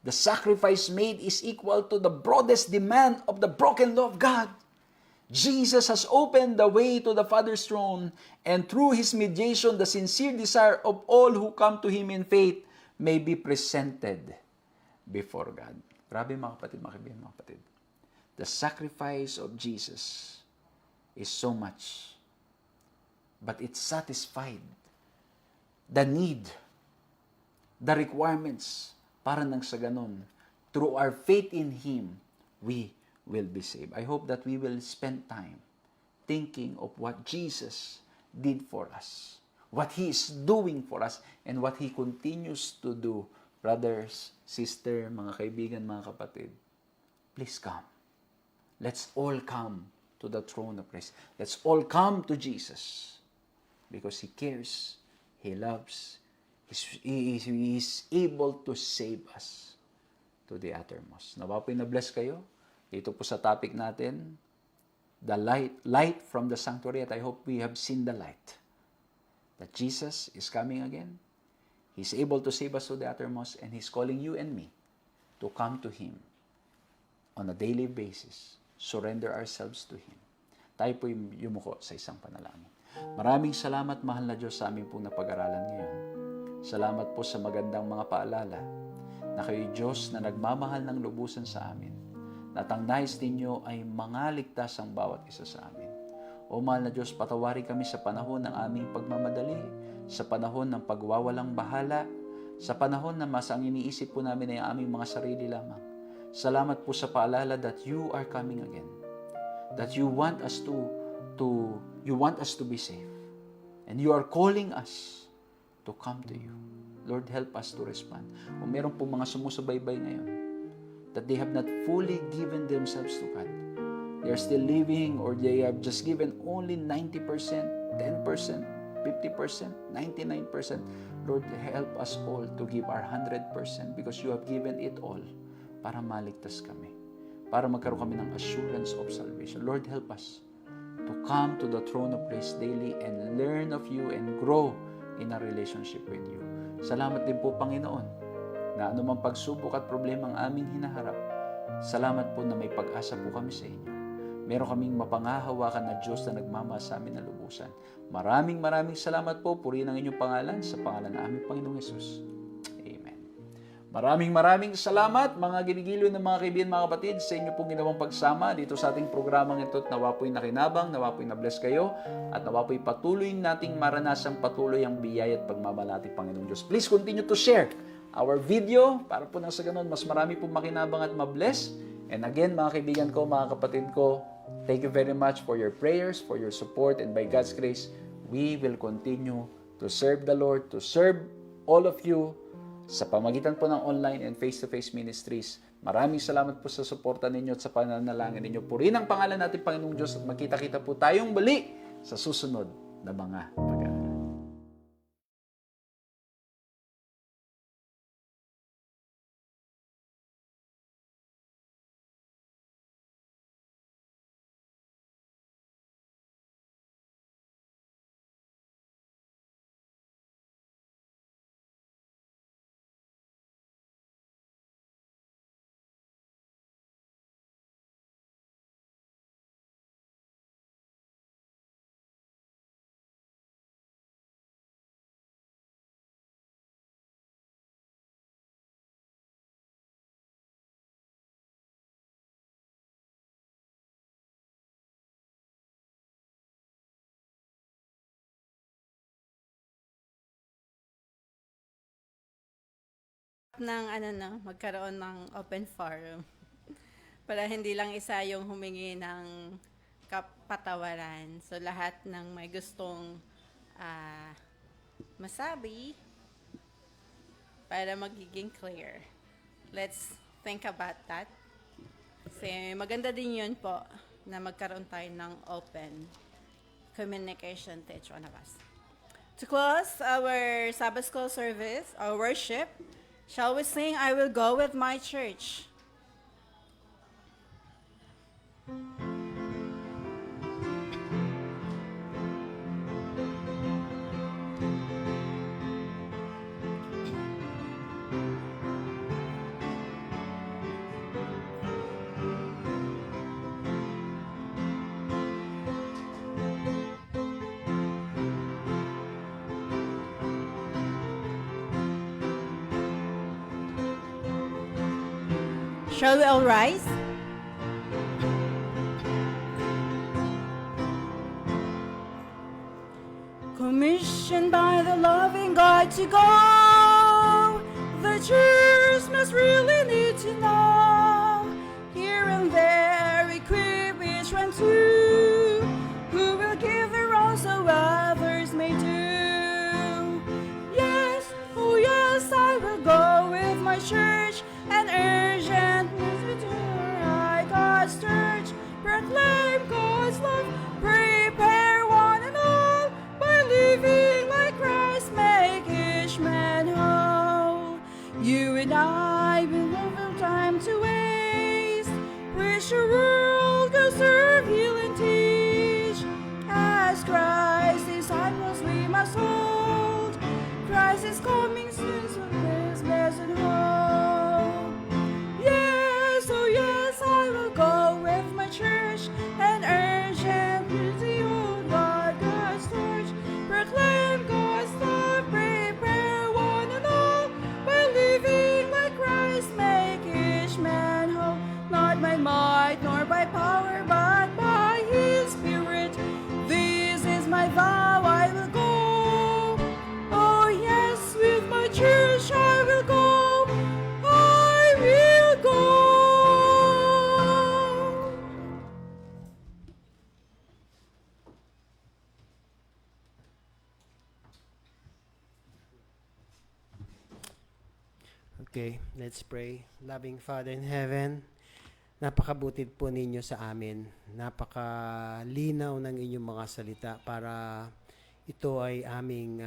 The sacrifice made is equal to the broadest demand of the broken law of God. Jesus has opened the way to the Father's throne, and through His mediation, the sincere desire of all who come to Him in faith may be presented before God. Grabe mga kapatid, mga kaibigan, mga kapatid. The sacrifice of Jesus is so much, but it satisfied the need, the requirements, para nang sa ganun, through our faith in Him, we will be saved. I hope that we will spend time thinking of what Jesus did for us, what He is doing for us, and what He continues to do. Brothers, sister, mga kaibigan, mga kapatid, please come. Let's all come to the throne of grace. Let's all come to Jesus, because He cares, He loves, He is able to save us to the uttermost. Nawa po'y na-bless kayo dito po sa topic natin, the light from the sanctuary, at I hope we have seen the light, that Jesus is coming again. He's able to save us to the uttermost, and He's calling you and me to come to Him on a daily basis, surrender ourselves to Him. Tayo po yumuko sa isang panalangin. Maraming salamat, mahal na Diyos, sa aming pong napag-aralan ngayon. Salamat po sa magandang mga paalala na kayo, Diyos, na nagmamahal ng lubusan sa amin, at ang nais ninyo ay mangaligtas ang bawat isa sa amin. O mahal na Diyos, patawarin kami sa panahon ng aming pagmamadali, sa panahon ng pagwawalang bahala, sa panahon na mas ang iniisip po namin ay aming mga sarili lamang. Salamat po sa paalala that you are coming again, that you want us to be safe, and you are calling us to come to you. Lord, help us to respond. Kung meron po mga sumusubaybay ngayon, that they have not fully given themselves to God, they are still living, or they have just given only 90%, 10%, 50%, 99%. Lord, help us all to give our 100%, because you have given it all para maligtas kami, para magkaroon kami ng assurance of salvation. Lord, help us to come to the throne of grace daily and learn of you and grow in a relationship with you. Salamat din po, Panginoon, na anumang pagsubok at problema ang aming hinaharap, salamat po na may pag-asa po kami sa inyo. Meron kaming mapangahawakan na Diyos na nagmamahal sa amin na lubusan. Maraming salamat po. Purihin ang inyong pangalan sa pangalan ng aming Panginoong Yesus. Amen. Maraming salamat, mga ginigiliw ng mga kaibigan, mga kapatid, sa inyo pong ginawang pagsama dito sa ating programang ito. Nawa po'y nakinabang, nawa po'y na-bless kayo, at nawa po'y patuloy nating maranasang patuloy ang biyaya at pagmamahal nating Panginoong Diyos. Please continue to share our video para po nang sa ganun mas marami pong makinabang at ma-bless. And again, mga kaibigan ko, mga kapatid ko, thank you very much for your prayers, for your support, and by God's grace, we will continue to serve the Lord, to serve all of you sa pamagitan po ng online and face-to-face ministries. Maraming salamat po sa suporta ninyo at sa pananalangin ninyo. Purihin ang pangalan natin, Panginoong Diyos, at magkita-kita po tayong bali sa susunod na mga pag-aaral. Magkaroon ng open forum para hindi lang isa yung humingi ng kapatawaran. So lahat ng may gustong masabi para magiging clear. Let's think about that. Kasi maganda din yun po na magkaroon tayo ng open communication to each one of us. To close our Sabbath School service, our worship, shall we sing, I Will Go With My Church? Shall we all rise? Commissioned by the loving God to go, the church must really need to know. Here and there, equip each one too, who will give their all so others may do. Yes, oh yes, I will go with my church and urgent God's church, proclaim God's love, prepare one and all, by living like Christ, make each man whole. You and I will have no time to waste, preach the world, go serve, heal and teach. As Christ's disciples we must hold, Christ is coming soon, so let's blessed hope. Yes, oh yes, I will go with my church and urgent the old God, God's torch, proclaim God's love, prepare one and all, by living like Christ, make each man whole. Not by might nor by power, but by His Spirit. This is my vow, I will go. Oh yes, with my church I will go. I will go. Okay, let's pray. Loving Father in heaven, napakabutid po ninyo sa amin. Napakalinaw ng inyong mga salita para ito ay aming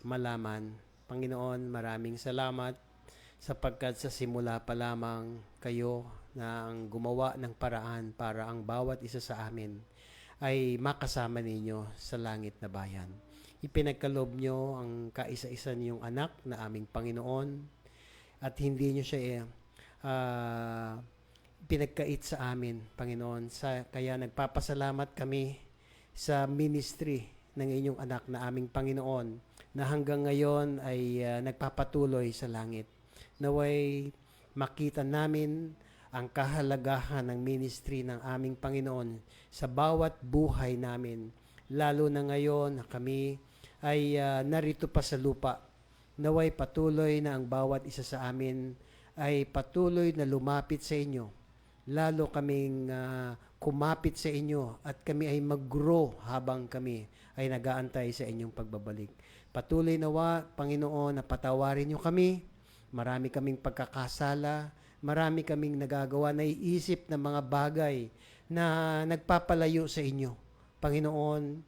malaman. Panginoon, maraming salamat sapagkat sa simula pa lamang kayo na ang gumawa ng paraan para ang bawat isa sa amin ay makasama ninyo sa langit na bayan. Ipinagkaloob nyo ang kaisa-isa niyong anak na aming Panginoon at hindi nyo siya pinagkait sa amin, Panginoon. Kaya nagpapasalamat kami sa ministry ng inyong anak na aming Panginoon na hanggang ngayon ay nagpapatuloy sa langit. Naway makita namin ang kahalagahan ng ministry ng aming Panginoon sa bawat buhay namin, lalo na ngayon na kami ay narito pa sa lupa. Naway patuloy na ang bawat isa sa amin ay patuloy na lumapit sa inyo lalo kaming kumapit sa inyo at kami ay mag-grow habang kami ay nag-aantay sa inyong pagbabalik. Patuloy nawa, Panginoon, na patawarin niyo kami. Marami kaming pagkakasala, marami kaming nagagawa, naiisip na mga bagay na nagpapalayo sa inyo. Panginoon,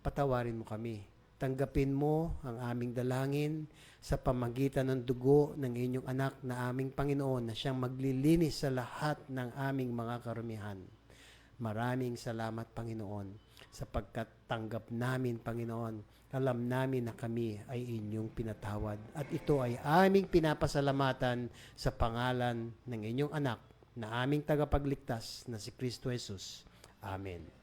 patawarin mo kami. Tanggapin mo ang aming dalangin sa pamagitan ng dugo ng inyong anak na aming Panginoon na siyang maglilinis sa lahat ng aming mga karumihan. Maraming salamat, Panginoon, sapagkat tanggap namin, Panginoon, alam namin na kami ay inyong pinatawad. At ito ay aming pinapasalamatan sa pangalan ng inyong anak na aming tagapagligtas na si Kristo Jesus. Amen.